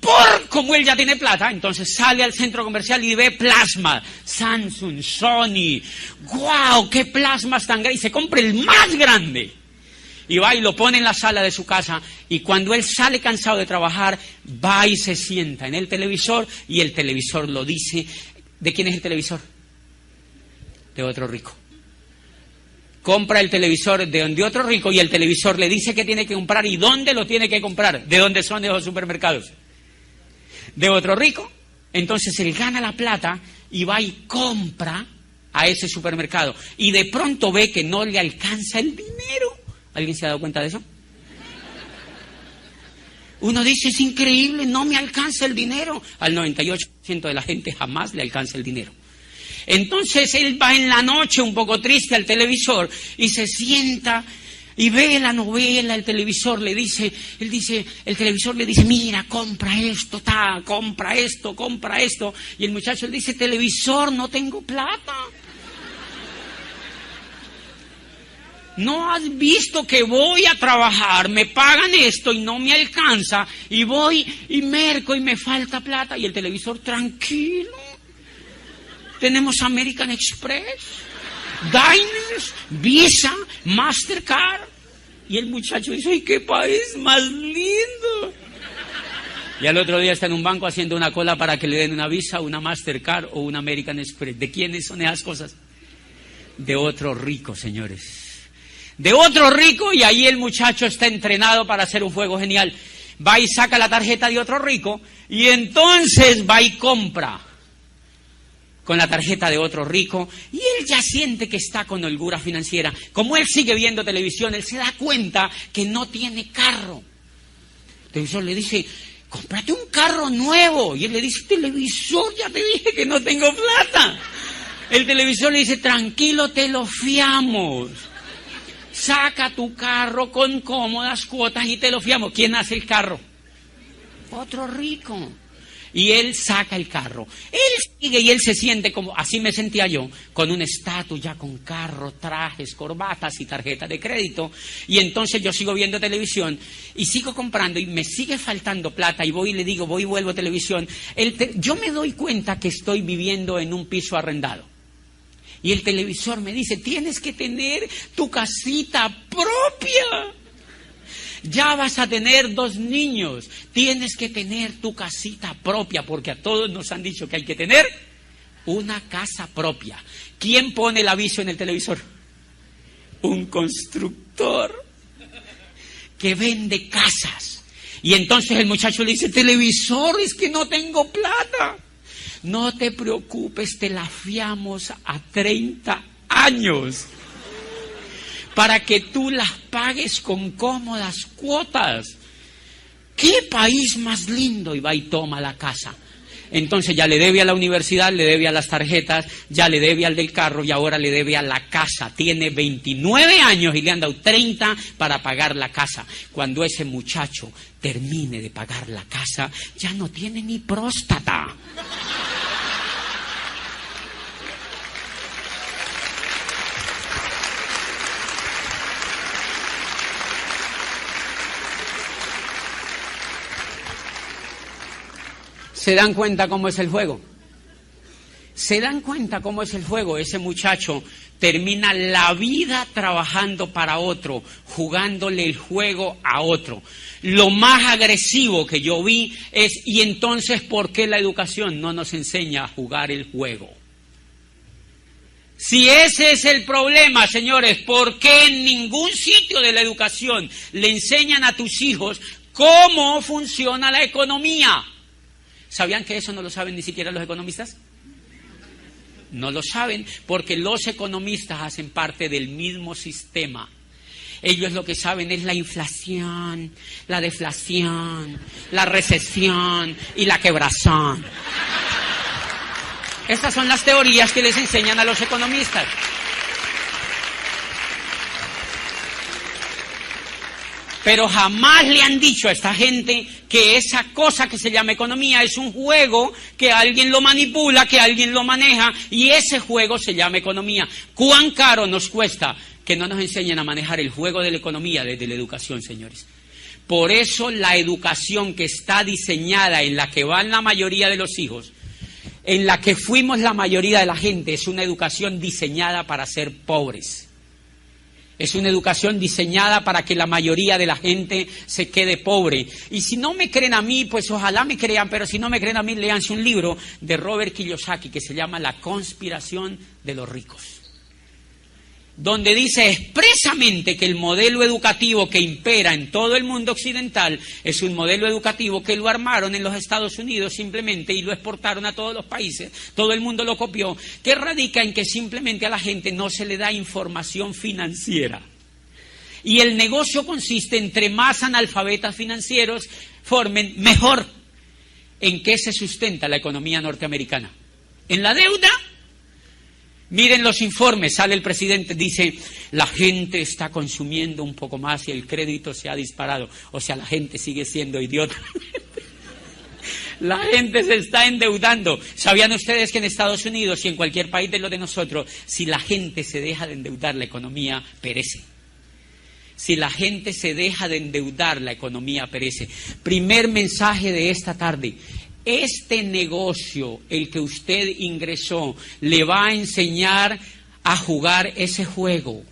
como él ya tiene plata, entonces sale al centro comercial y ve plasma, Samsung, Sony, ¡guau! ¡Qué plasmas tan grandes! Y se compra el más grande. Y va y lo pone en la sala de su casa, y cuando él sale cansado de trabajar, va y se sienta en el televisor, y el televisor lo dice. ¿De quién es el televisor? De otro rico. Compra el televisor de otro rico y el televisor le dice que tiene que comprar y dónde lo tiene que comprar. ¿De dónde son esos supermercados? De otro rico. Entonces él gana la plata y va y compra a ese supermercado. Y de pronto ve que no le alcanza el dinero. ¿Alguien se ha dado cuenta de eso? Uno dice, es increíble, no me alcanza el dinero. Al 98% de la gente jamás le alcanza el dinero. Entonces él va en la noche un poco triste al televisor y se sienta y ve la novela, el televisor le dice, el televisor le dice, mira, compra esto, compra esto, y el muchacho le dice, televisor, no tengo plata. ¿No has visto que voy a trabajar, me pagan esto y no me alcanza, y voy y merco y me falta plata? Y el televisor, tranquilo. Tenemos American Express, Diners, Visa, Mastercard. Y el muchacho dice, ¡ay, qué país más lindo! Y al otro día está en un banco haciendo una cola para que le den una Visa, una Mastercard o una American Express. ¿De quiénes son esas cosas? De otro rico, señores. De otro rico, y ahí el muchacho está entrenado para hacer un juego genial. Va y saca la tarjeta de otro rico y entonces va y compra con la tarjeta de otro rico y él ya siente que está con holgura financiera. Como él sigue viendo televisión, él se da cuenta que no tiene carro. El televisor le dice, cómprate un carro nuevo. Y él le dice, televisor, ya te dije que no tengo plata. El televisor le dice, tranquilo, te lo fiamos. Saca tu carro con cómodas cuotas y te lo fiamos. ¿Quién hace el carro? Otro rico. Y él saca el carro. Él sigue y él se siente como, así me sentía yo, con un estatus ya con carro, trajes, corbatas y tarjetas de crédito. Y entonces yo sigo viendo televisión y sigo comprando y me sigue faltando plata y voy y le digo, voy y vuelvo a televisión. Yo me doy cuenta que estoy viviendo en un piso arrendado. Y el televisor me dice, tienes que tener tu casita propia. Ya vas a tener 2 niños, tienes que tener tu casita propia, porque a todos nos han dicho que hay que tener una casa propia. ¿Quién pone el aviso en el televisor? Un constructor que vende casas. Y entonces el muchacho le dice, televisor, es que no tengo plata. No te preocupes, te la fiamos a 30 años. Para que tú las pagues con cómodas cuotas. ¿Qué país más lindo? Y va y toma la casa. Entonces ya le debe a la universidad, le debe a las tarjetas, ya le debe al del carro y ahora le debe a la casa. Tiene 29 años y le han dado 30 para pagar la casa. Cuando ese muchacho termine de pagar la casa, ya no tiene ni próstata. ¿Se dan cuenta cómo es el juego? ¿Se dan cuenta cómo es el juego? Ese muchacho termina la vida trabajando para otro, jugándole el juego a otro. Lo más agresivo que yo vi es, ¿y entonces por qué la educación no nos enseña a jugar el juego? Si ese es el problema, señores, ¿por qué en ningún sitio de la educación le enseñan a tus hijos cómo funciona la economía? ¿Sabían que eso no lo saben ni siquiera los economistas? No lo saben porque los economistas hacen parte del mismo sistema. Ellos lo que saben es la inflación, la deflación, la recesión y la quebrazón. Estas son las teorías que les enseñan a los economistas. Pero jamás le han dicho a esta gente que esa cosa que se llama economía es un juego que alguien lo manipula, que alguien lo maneja, y ese juego se llama economía. ¿Cuán caro nos cuesta que no nos enseñen a manejar el juego de la economía desde la educación, señores? Por eso la educación que está diseñada, en la que van la mayoría de los hijos, en la que fuimos la mayoría de la gente, es una educación diseñada para ser pobres. Es una educación diseñada para que la mayoría de la gente se quede pobre. Y si no me creen a mí, pues ojalá me crean, pero si no me creen a mí, léanse un libro de Robert Kiyosaki que se llama La conspiración de los ricos, donde dice expresamente que el modelo educativo que impera en todo el mundo occidental es un modelo educativo que lo armaron en los Estados Unidos simplemente y lo exportaron a todos los países, todo el mundo lo copió, que radica en que simplemente a la gente no se le da información financiera. Y el negocio consiste, entre más analfabetas financieros formen, mejor. ¿En qué se sustenta la economía norteamericana? ¿En la deuda? Miren los informes, sale el presidente, dice, la gente está consumiendo un poco más y el crédito se ha disparado. O sea, la gente sigue siendo idiota. La gente se está endeudando. ¿Sabían ustedes que en Estados Unidos y en cualquier país de lo de nosotros, si la gente se deja de endeudar, la economía perece? Si la gente se deja de endeudar, la economía perece. Primer mensaje de esta tarde. Este negocio, el que usted ingresó, le va a enseñar a jugar ese juego.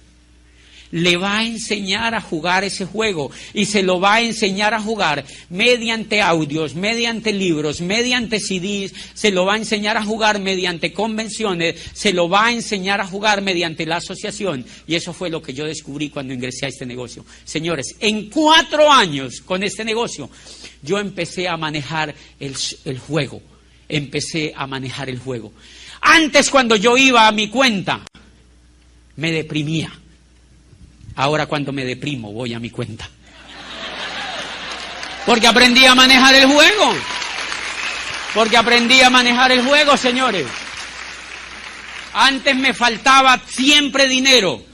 le va a enseñar a jugar ese juego y se lo va a enseñar a jugar mediante audios, mediante libros, mediante CDs, se lo va a enseñar a jugar mediante convenciones, se lo va a enseñar a jugar mediante la asociación. Y eso fue lo que yo descubrí cuando ingresé a este negocio. Señores, en 4 años con este negocio, yo empecé a manejar el juego. Empecé a manejar el juego. Antes, cuando yo iba a mi cuenta, me deprimía. Ahora cuando me deprimo voy a mi cuenta. Porque aprendí a manejar el juego. Porque aprendí a manejar el juego, señores. Antes me faltaba siempre dinero.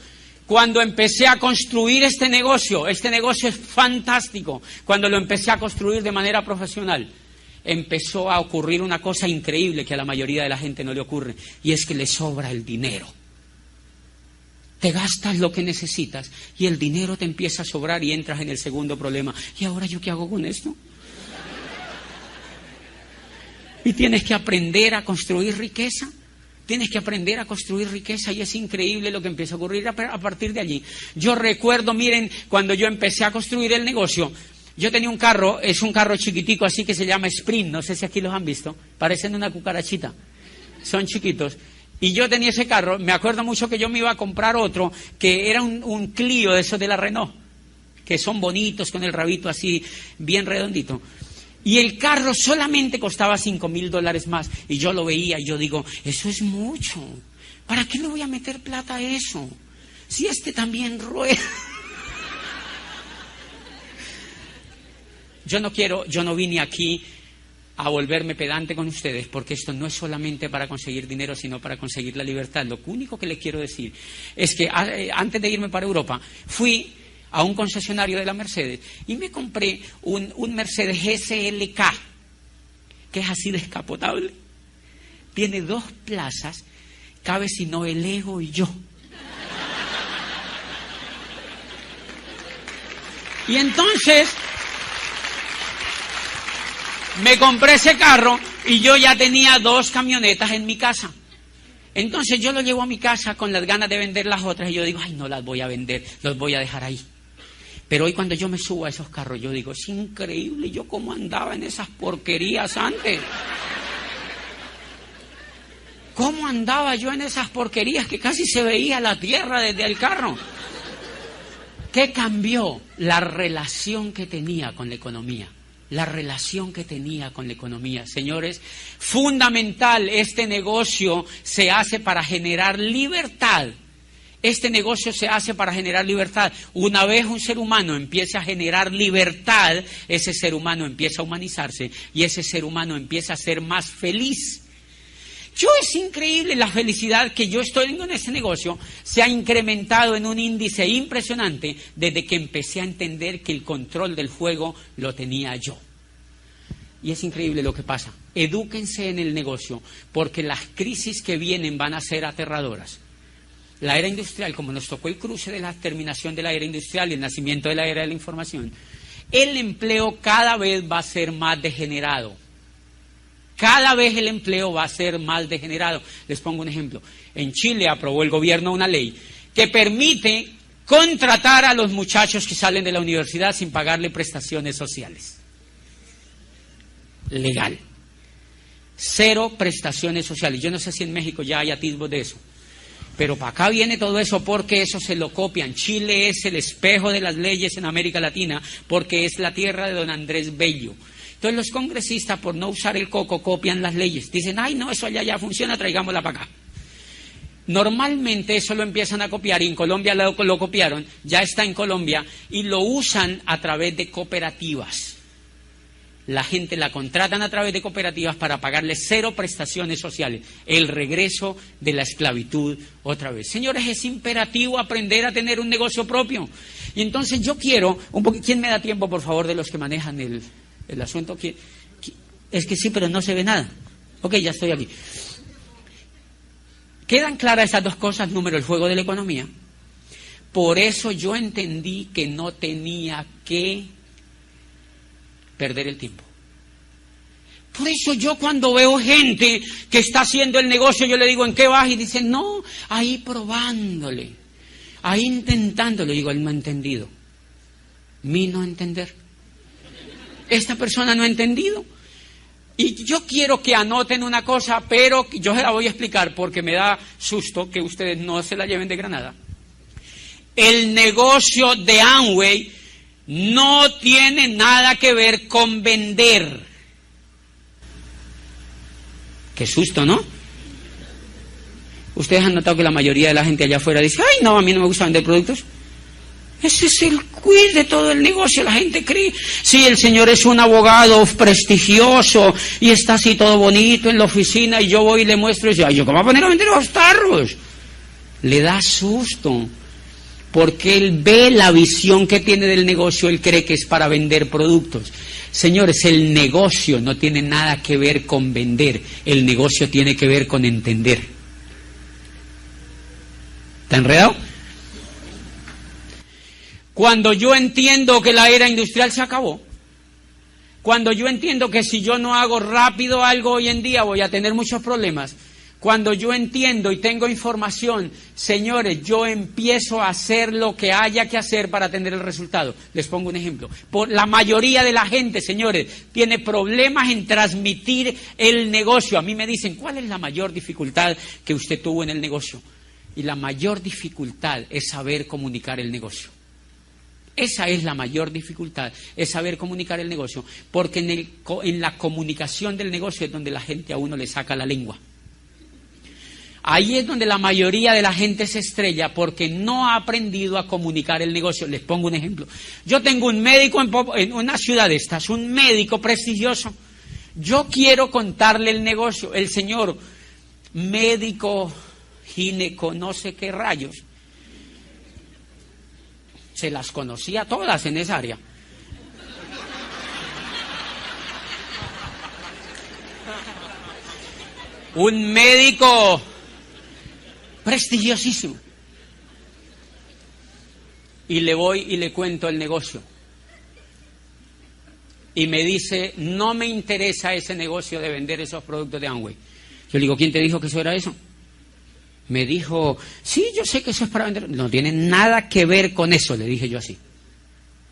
Cuando empecé a construir este negocio es fantástico. Cuando lo empecé a construir de manera profesional, empezó a ocurrir una cosa increíble que a la mayoría de la gente no le ocurre. Y es que le sobra el dinero. Te gastas lo que necesitas y el dinero te empieza a sobrar y entras en el segundo problema. ¿Y ahora yo qué hago con esto? Y tienes que aprender a construir riqueza. Tienes que aprender a construir riqueza y es increíble lo que empieza a ocurrir a partir de allí. Yo recuerdo, miren, cuando yo empecé a construir el negocio, yo tenía un carro, es un carro chiquitico así que se llama Sprint, no sé si aquí los han visto, parecen una cucarachita, son chiquitos. Y yo tenía ese carro, me acuerdo mucho que yo me iba a comprar otro, que era un Clio de esos de la Renault, que son bonitos, con el rabito así, bien redondito. Y el carro solamente costaba $5,000 más. Y yo lo veía y yo digo, eso es mucho. ¿Para qué le voy a meter plata a eso? Si este también rueda. Yo no vine aquí a volverme pedante con ustedes, porque esto no es solamente para conseguir dinero, sino para conseguir la libertad. Lo único que les quiero decir es que antes de irme para Europa, fui a un concesionario de la Mercedes y me compré un Mercedes SLK, que es así descapotable. Tiene 2 plazas, cabe sino el ego y yo. Y entonces me compré ese carro y yo ya tenía 2 camionetas en mi casa. Entonces yo lo llevo a mi casa con las ganas de vender las otras y yo digo, ay, no las voy a vender, los voy a dejar ahí. Pero hoy cuando yo me subo a esos carros, yo digo, es increíble, yo cómo andaba en esas porquerías antes. ¿Cómo andaba yo en esas porquerías que casi se veía la tierra desde el carro? ¿Qué cambió? La relación que tenía con la economía. La relación que tenía con la economía. Señores, fundamental, este negocio se hace para generar libertad. Este negocio se hace para generar libertad. Una vez un ser humano empieza a generar libertad, ese ser humano empieza a humanizarse y ese ser humano empieza a ser más feliz. Es increíble la felicidad que yo estoy en este negocio, se ha incrementado en un índice impresionante desde que empecé a entender que el control del juego lo tenía yo. Y es increíble lo que pasa. Edúquense en el negocio, porque las crisis que vienen van a ser aterradoras. La era industrial, como nos tocó el cruce de la terminación de la era industrial y el nacimiento de la era de la información, el empleo cada vez va a ser más degenerado. Cada vez el empleo va a ser más degenerado. Les pongo un ejemplo. En Chile aprobó el gobierno una ley que permite contratar a los muchachos que salen de la universidad sin pagarle prestaciones sociales. Legal. 0 prestaciones sociales. Yo no sé si en México ya hay atisbos de eso. Pero para acá viene todo eso porque eso se lo copian. Chile es el espejo de las leyes en América Latina porque es la tierra de don Andrés Bello. Entonces los congresistas, por no usar el coco, copian las leyes. Dicen, ay, no, eso allá ya funciona, traigámosla para acá. Normalmente eso lo empiezan a copiar y en Colombia lo copiaron, ya está en Colombia y lo usan a través de cooperativas. La gente la contratan a través de cooperativas para pagarle 0 prestaciones sociales. El regreso de la esclavitud otra vez. Señores, es imperativo aprender a tener un negocio propio. Y entonces yo quiero, ¿quién me da tiempo, por favor, de los que manejan el asunto? Es que sí, pero no se ve nada. Ok, ya estoy aquí. ¿Quedan claras esas 2 cosas? Número, el juego de la economía. Por eso yo entendí que no tenía que perder el tiempo. Por eso yo cuando veo gente que está haciendo el negocio, yo le digo, ¿en qué vas? Y dicen, no, ahí probándole. ahí intentándolo. Digo, él no ha entendido. Mi no entender. Esta persona no ha entendido. Y yo quiero que anoten una cosa, pero yo se la voy a explicar porque me da susto que ustedes no se la lleven de granada. El negocio de Amway no tiene nada que ver con vender. Qué susto, ¿no? Ustedes han notado que la mayoría de la gente allá afuera dice, ay, no, a mí no me gusta vender productos. Ese es el quiz de todo el negocio. La gente cree, sí, el señor es un abogado prestigioso y está así todo bonito en la oficina y yo voy y le muestro y dice, ay, ¿yo cómo voy a poner a vender los tarros? Le da susto, porque él ve la visión que tiene del negocio, él cree que es para vender productos. Señores, el negocio no tiene nada que ver con vender, el negocio tiene que ver con entender. ¿Está enredado? Cuando yo entiendo que la era industrial se acabó, cuando yo entiendo que si yo no hago rápido algo hoy en día voy a tener muchos problemas, cuando yo entiendo y tengo información, señores, yo empiezo a hacer lo que haya que hacer para tener el resultado. Les pongo un ejemplo. La mayoría de la gente, señores, tiene problemas en transmitir el negocio. A mí me dicen, ¿cuál es la mayor dificultad que usted tuvo en el negocio? Y la mayor dificultad es saber comunicar el negocio. Esa es la mayor dificultad, es saber comunicar el negocio, porque en la comunicación del negocio es donde la gente a uno le saca la lengua. Ahí es donde la mayoría de la gente se estrella porque no ha aprendido a comunicar el negocio. Les pongo un ejemplo. Yo tengo un médico en una ciudad de estas, un médico prestigioso. Yo quiero contarle el negocio. El señor médico, gineco, no sé qué rayos, se las conocía todas en esa área. Un médico prestigiosísimo. Y le voy y le cuento el negocio. Y me dice, no me interesa ese negocio de vender esos productos de Amway. Yo le digo, ¿quién te dijo que eso era eso? Me dijo, sí, yo sé que eso es para vender. No tiene nada que ver con eso, le dije yo así.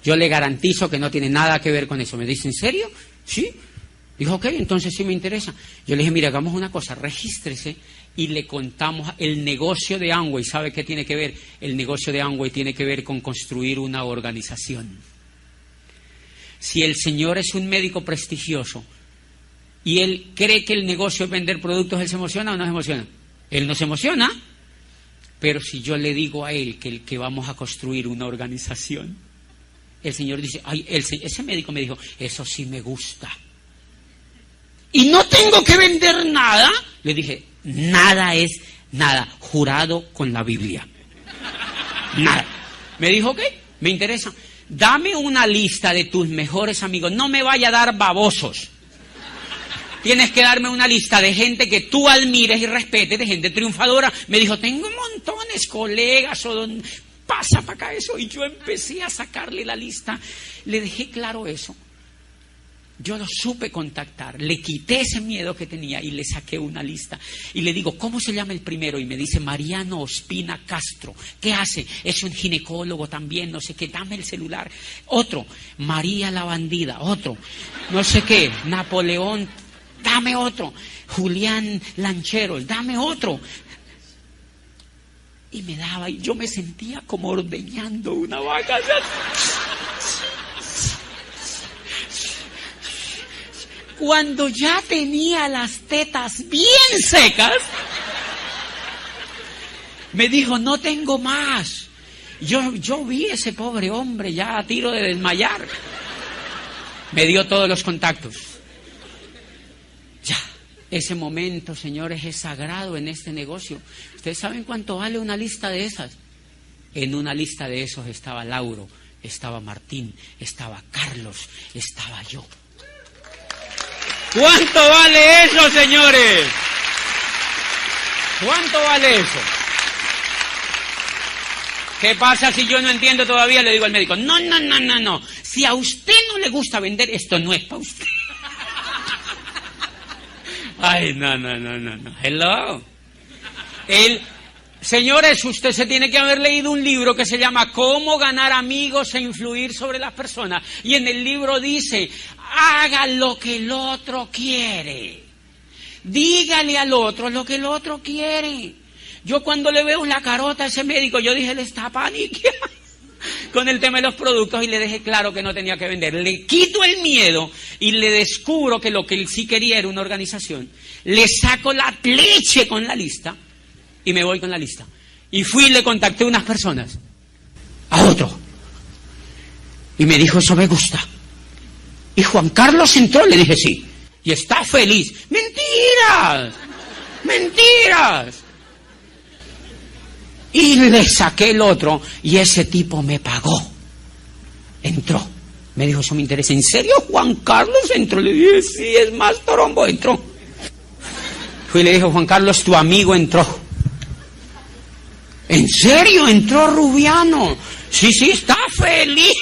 Yo le garantizo que no tiene nada que ver con eso. Me dice, ¿en serio? Sí. Dijo, ok, entonces sí me interesa. Yo le dije, mira, hagamos una cosa, regístrese y le contamos el negocio de Amway. ¿Sabe qué tiene que ver? El negocio de Amway tiene que ver con construir una organización. Si el señor es un médico prestigioso y él cree que el negocio es vender productos, ¿él se emociona o no se emociona? Él no se emociona, pero si yo le digo a él que vamos a construir una organización, el señor dice, ay, ese médico me dijo, eso sí me gusta. Y no tengo que vender nada. Le dije, nada es nada, jurado con la Biblia. Nada. Me dijo, ok, me interesa. Dame una lista de tus mejores amigos, no me vaya a dar babosos. Tienes que darme una lista de gente que tú admires y respetes, de gente triunfadora. Me dijo, tengo montones, colegas, pasa para acá eso. Y yo empecé a sacarle la lista. Le dejé claro eso. Yo lo supe contactar, le quité ese miedo que tenía y le saqué una lista. Y le digo, ¿cómo se llama el primero? Y me dice, Mariano Ospina Castro. ¿Qué hace? Es un ginecólogo también, no sé qué, dame el celular. Otro, María la Bandida. Otro, no sé qué, Napoleón. Dame otro. Julián Lancheros, dame otro. Y me daba, y yo me sentía como ordeñando una vaca. Cuando ya tenía las tetas bien secas, me dijo, no tengo más. Yo vi a ese pobre hombre ya a tiro de desmayar. Me dio todos los contactos. Ya, ese momento, señores, es sagrado en este negocio. ¿Ustedes saben cuánto vale una lista de esas? En una lista de esos estaba Lauro, estaba Martín, estaba Carlos, estaba yo. ¿Cuánto vale eso, señores? ¿Cuánto vale eso? ¿Qué pasa si yo no entiendo todavía? Le digo al médico, no. Si a usted no le gusta vender, esto no es para usted. Ay, no. Hello. Señores, usted se tiene que haber leído un libro que se llama Cómo ganar amigos e influir sobre las personas. Y en el libro dice, haga lo que el otro quiere. Dígale al otro lo que el otro quiere. Yo cuando le veo la carota a ese médico, yo dije, le está paniqueando con el tema de los productos y le dejé claro que no tenía que vender. Le quito el miedo y le descubro que lo que él sí quería era una organización. Le saco la leche con la lista y me voy con la lista. Y fui y le contacté a unas personas, a otro. Y me dijo, eso me gusta. Y Juan Carlos entró, le dije sí. Y está feliz. ¡Mentiras! ¡Mentiras! Y le saqué el otro y ese tipo me pagó. Entró. Me dijo, eso me interesa. ¿En serio Juan Carlos entró? Le dije, sí, es más trombo. Entró. Fui y le dije, Juan Carlos, tu amigo entró. ¿En serio entró Rubiano? Sí, está feliz.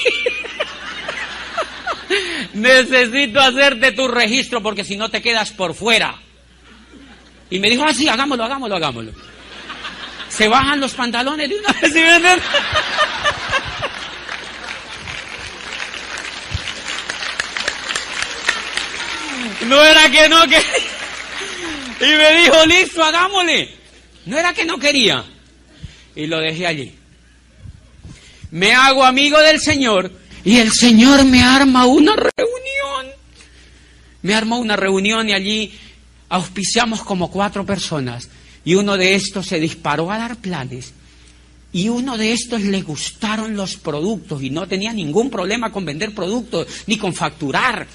Necesito hacerte tu registro porque si no te quedas por fuera. Y me dijo, sí, hagámoslo. Se bajan los pantalones de una vez, ¿sí me entienden? No era que no quería. Y me dijo, listo, hagámosle. No era que no quería. Y lo dejé allí. Me hago amigo del Señor y el Señor me arma una reunión. Me armó una reunión y allí auspiciamos como 4 personas. Y uno de estos se disparó a dar planes. Y uno de estos le gustaron los productos y no tenía ningún problema con vender productos, ni con facturar,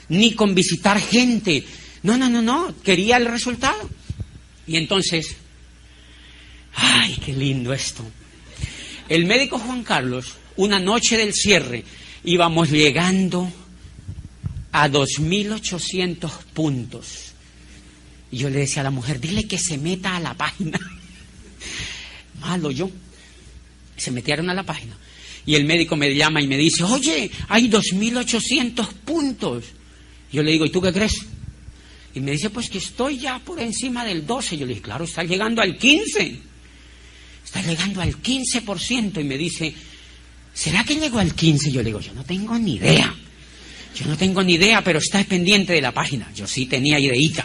ni con visitar gente. No, quería el resultado. Y entonces, ¡ay, qué lindo esto! El médico Juan Carlos, una noche del cierre, íbamos llegando a 2.800 puntos. Y yo le decía a la mujer, dile que se meta a la página. Malo yo. Se metieron a la página. Y el médico me llama y me dice, oye, hay 2.800 puntos. Yo le digo, ¿y tú qué crees? Y me dice, pues que estoy ya por encima del 12. Yo le dije, claro, está llegando al 15. Está llegando al 15%. Y me dice, ¿será que llegó al 15? Yo le digo, yo no tengo ni idea. Pero está pendiente de la página. Yo sí tenía ideita.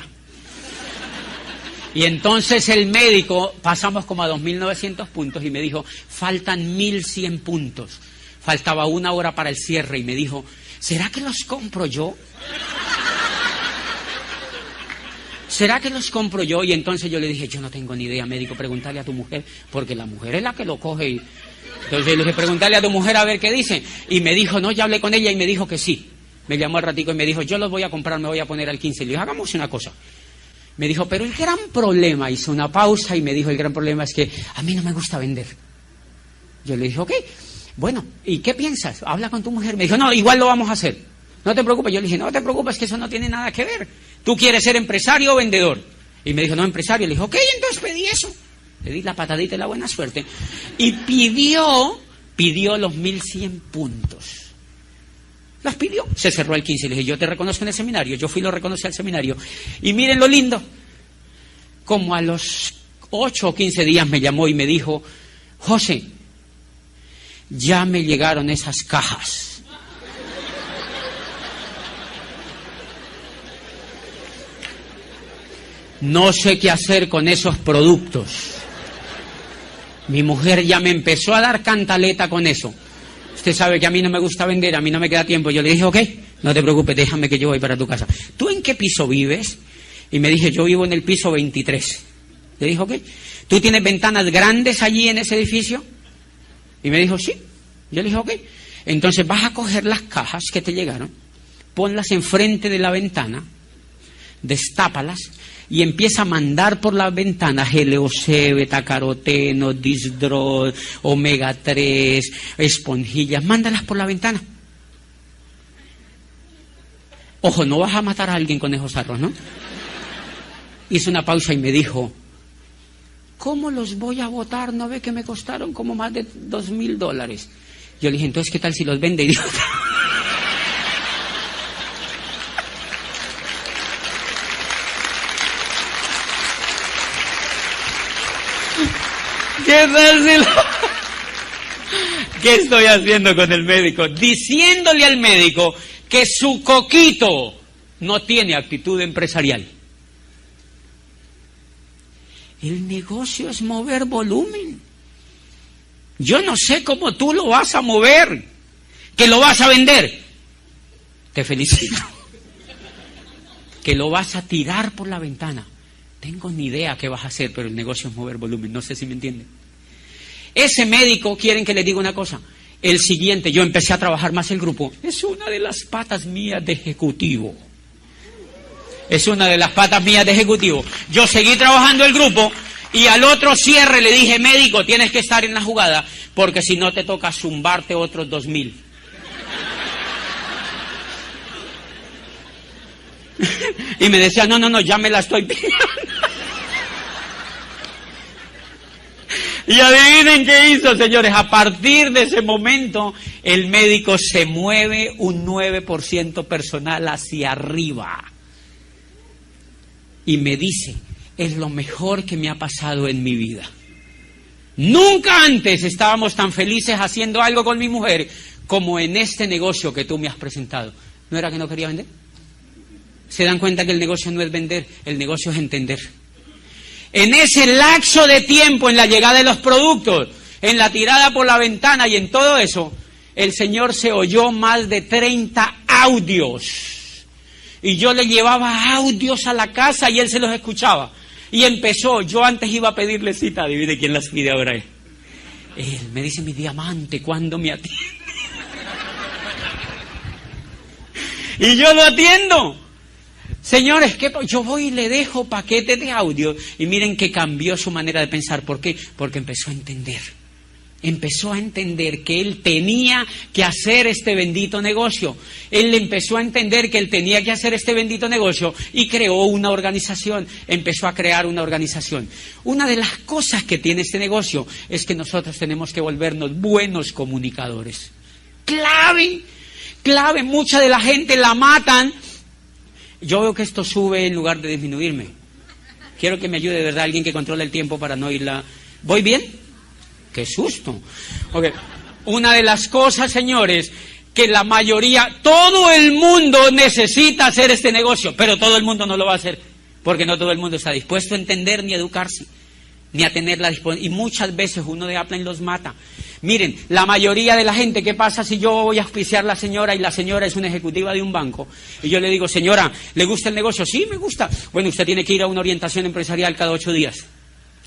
Y entonces el médico, pasamos como a 2.900 puntos y me dijo, faltan 1.100 puntos. Faltaba 1 hora para el cierre y me dijo, ¿será que los compro yo? Y entonces yo le dije, yo no tengo ni idea, médico, pregúntale a tu mujer, porque la mujer es la que lo coge. Entonces yo le dije, pregúntale a tu mujer a ver qué dice. Y me dijo, no, ya hablé con ella y me dijo que sí. Me llamó al ratico y me dijo, yo los voy a comprar, me voy a poner al 15. Le dije, hagamos una cosa. Me dijo, pero el gran problema, hizo una pausa y me dijo, el gran problema es que a mí no me gusta vender. Yo le dije, ok, bueno, ¿y qué piensas? Habla con tu mujer. Me dijo, no, igual lo vamos a hacer. No te preocupes. Yo le dije, no te preocupes, que eso no tiene nada que ver. ¿Tú quieres ser empresario o vendedor? Y me dijo, no, empresario. Le dije, ok, entonces pedí eso. Le di la patadita y la buena suerte. Y pidió los 1.100 puntos. Las pidió, se cerró el 15. Le dije, yo te reconozco en el seminario. Yo fui y lo reconocí al seminario. Y miren lo lindo. Como a los 8 o 15 días me llamó y me dijo, José, ya me llegaron esas cajas. No sé qué hacer con esos productos. Mi mujer ya me empezó a dar cantaleta con eso. Usted sabe que a mí no me gusta vender, a mí no me queda tiempo. Yo le dije, ok, no te preocupes, déjame que yo voy para tu casa. ¿Tú en qué piso vives? Y me dije, yo vivo en el piso 23. Le dije, ok. ¿Tú tienes ventanas grandes allí en ese edificio? Y me dijo, sí. Yo le dije, ok. Entonces vas a coger las cajas que te llegaron, ponlas enfrente de la ventana, destápalas y empieza a mandar por las ventanas LOC, betacaroteno, Disdrol, omega 3, esponjillas, mándalas por la ventana. Ojo, no vas a matar a alguien con esos sarros, ¿no? Hizo una pausa y me dijo, ¿cómo los voy a botar? ¿No ve que me costaron como más de $2.000? Yo le dije, entonces, ¿qué tal si los vende? Y dijo, ¿Qué tal si ¿Qué estoy haciendo con el médico? Diciéndole al médico que su coquito no tiene actitud empresarial. El negocio es mover volumen. Yo no sé cómo tú lo vas a mover, que lo vas a vender. Te felicito. Que lo vas a tirar por la ventana. Tengo ni idea qué vas a hacer, pero el negocio es mover volumen. No sé si me entienden. Ese médico, quieren que le diga una cosa. El siguiente, yo empecé a trabajar más el grupo. Es una de las patas mías de ejecutivo. Es una de las patas mías de ejecutivo. Yo seguí trabajando el grupo y al otro cierre le dije, médico, tienes que estar en la jugada porque si no te toca zumbarte otros 2,000. Y me decía, no, ya me la estoy pidiendo. Y adivinen qué hizo, señores. A partir de ese momento, el médico se mueve un 9% personal hacia arriba. Y me dice, es lo mejor que me ha pasado en mi vida. Nunca antes estábamos tan felices haciendo algo con mi mujer como en este negocio que tú me has presentado. ¿No era que no quería vender? ¿Se dan cuenta que el negocio no es vender? El negocio es entender. En ese lapso de tiempo, en la llegada de los productos, en la tirada por la ventana y en todo eso, el señor se oyó más de 30 audios. Y yo le llevaba audios a la casa y él se los escuchaba. Y empezó, yo antes iba a pedirle cita, adivine quién las pide ahora. Él me dice, mi diamante, ¿cuándo me atiende? Y yo lo atiendo. Señores, yo voy y le dejo paquetes de audio y miren que cambió su manera de pensar. ¿Por qué? Porque empezó a entender. Empezó a entender que él tenía que hacer este bendito negocio. Él empezó a entender que él tenía que hacer este bendito negocio y creó una organización. Empezó a crear una organización. Una de las cosas que tiene este negocio es que nosotros tenemos que volvernos buenos comunicadores. Clave, clave. Mucha de la gente la matan. Yo veo que esto sube en lugar de disminuirme. Quiero que me ayude de verdad alguien que controle el tiempo para no irla. ¿Voy bien? ¡Qué susto! Okay. Una de las cosas, señores, que la mayoría, todo el mundo necesita hacer este negocio, pero todo el mundo no lo va a hacer, porque no todo el mundo está dispuesto a entender ni a educarse, ni a tener la disponibilidad. Y muchas veces uno de Apple los mata. Miren, la mayoría de la gente, ¿qué pasa si yo voy a auspiciar a la señora y la señora es una ejecutiva de un banco? Y yo le digo, señora, ¿le gusta el negocio? Sí, me gusta. Bueno, usted tiene que ir a una orientación empresarial cada 8 días.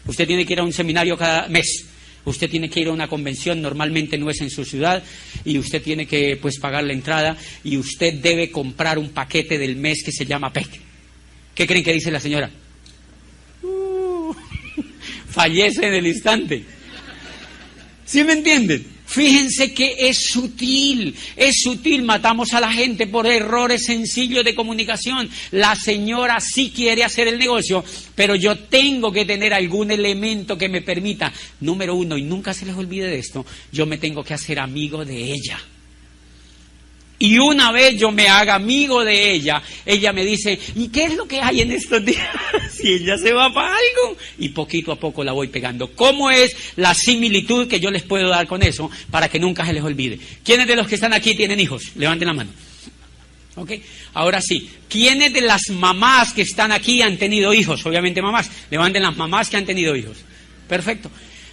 Usted tiene que ir a un seminario cada mes. Usted tiene que ir a una convención, normalmente no es en su ciudad, y usted tiene que pagar la entrada, y usted debe comprar un paquete del mes que se llama PEC. ¿Qué creen que dice la señora? Fallece en el instante. ¿Sí me entienden? Fíjense que es sutil, matamos a la gente por errores sencillos de comunicación. La señora sí quiere hacer el negocio, pero yo tengo que tener algún elemento que me permita, número uno, y nunca se les olvide de esto, yo me tengo que hacer amigo de ella. Y una vez yo me haga amigo de ella, ella me dice, ¿y qué es lo que hay en estos días? Si ella se va para algo, y poquito a poco la voy pegando. ¿Cómo es la similitud que yo les puedo dar con eso para que nunca se les olvide? ¿Quiénes de los que están aquí tienen hijos? Levanten la mano. ¿Ok? Ahora sí, ¿quiénes de las mamás que están aquí han tenido hijos? Obviamente mamás. Levanten las mamás que han tenido hijos. Perfecto.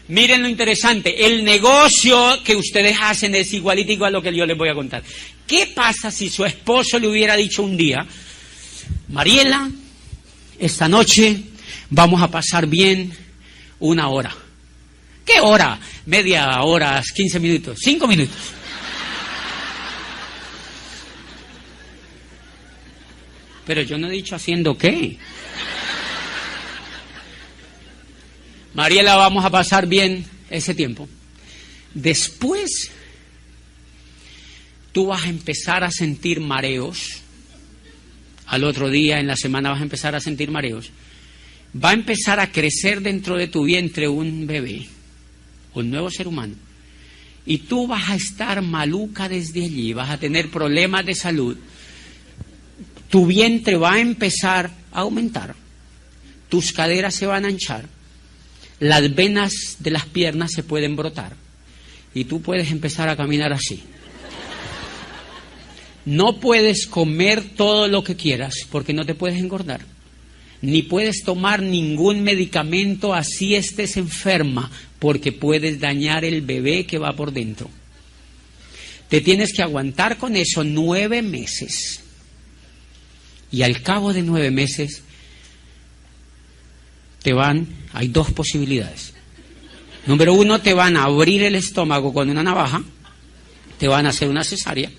Miren lo interesante, el negocio que ustedes hacen es igualito a lo que yo les voy a contar. ¿Qué pasa si su esposo le hubiera dicho un día, Mariela, esta noche vamos a pasar bien 1 hora? ¿Qué hora? Media hora, 15 minutos, 5 minutos. Pero yo no he dicho haciendo qué. Mariela, vamos a pasar bien ese tiempo. Después, tú vas a empezar a sentir mareos. Al otro día, en la semana, vas a empezar a sentir mareos. Va a empezar a crecer dentro de tu vientre un bebé, un nuevo ser humano. Y tú vas a estar maluca desde allí, vas a tener problemas de salud. Tu vientre va a empezar a aumentar. Tus caderas se van a hinchar. las venas de las piernas se pueden brotar y tú puedes empezar a caminar así. No puedes comer todo lo que quieras porque no te puedes engordar. Ni puedes tomar ningún medicamento así estés enferma porque puedes dañar el bebé que va por dentro. Te tienes que aguantar con eso 9 meses. Y al cabo de 9 meses hay 2 posibilidades. Número 1, te van a abrir el estómago con una navaja, te van a hacer una cesárea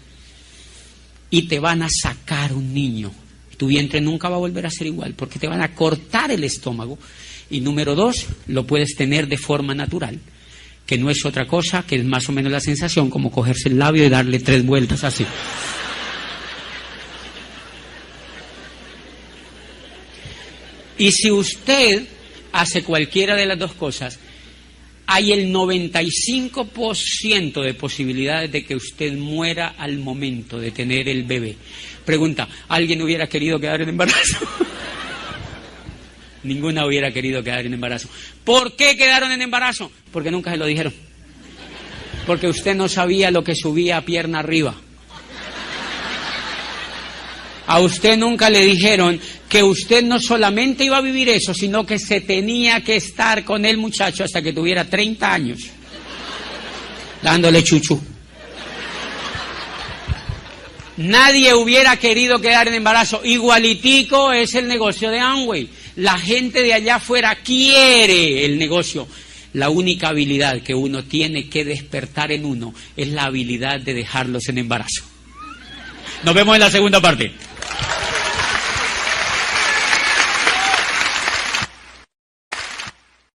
y te van a sacar un niño. Tu vientre nunca va a volver a ser igual porque te van a cortar el estómago. Y número 2, lo puedes tener de forma natural, que no es otra cosa que es más o menos la sensación como cogerse el labio y darle 3 vueltas así. Y si usted hace cualquiera de las 2 cosas, hay el 95% de posibilidades de que usted muera al momento de tener el bebé. Pregunta, ¿alguien hubiera querido quedar en embarazo? Ninguna hubiera querido quedar en embarazo. ¿Por qué quedaron en embarazo? Porque nunca se lo dijeron. Porque usted no sabía lo que subía a pierna arriba. A usted nunca le dijeron que usted no solamente iba a vivir eso, sino que se tenía que estar con el muchacho hasta que tuviera 30 años, dándole chuchu. Nadie hubiera querido quedar en embarazo. Igualitico es el negocio de Amway. La gente de allá afuera quiere el negocio. La única habilidad que uno tiene que despertar en uno es la habilidad de dejarlos en embarazo. Nos vemos en la segunda parte.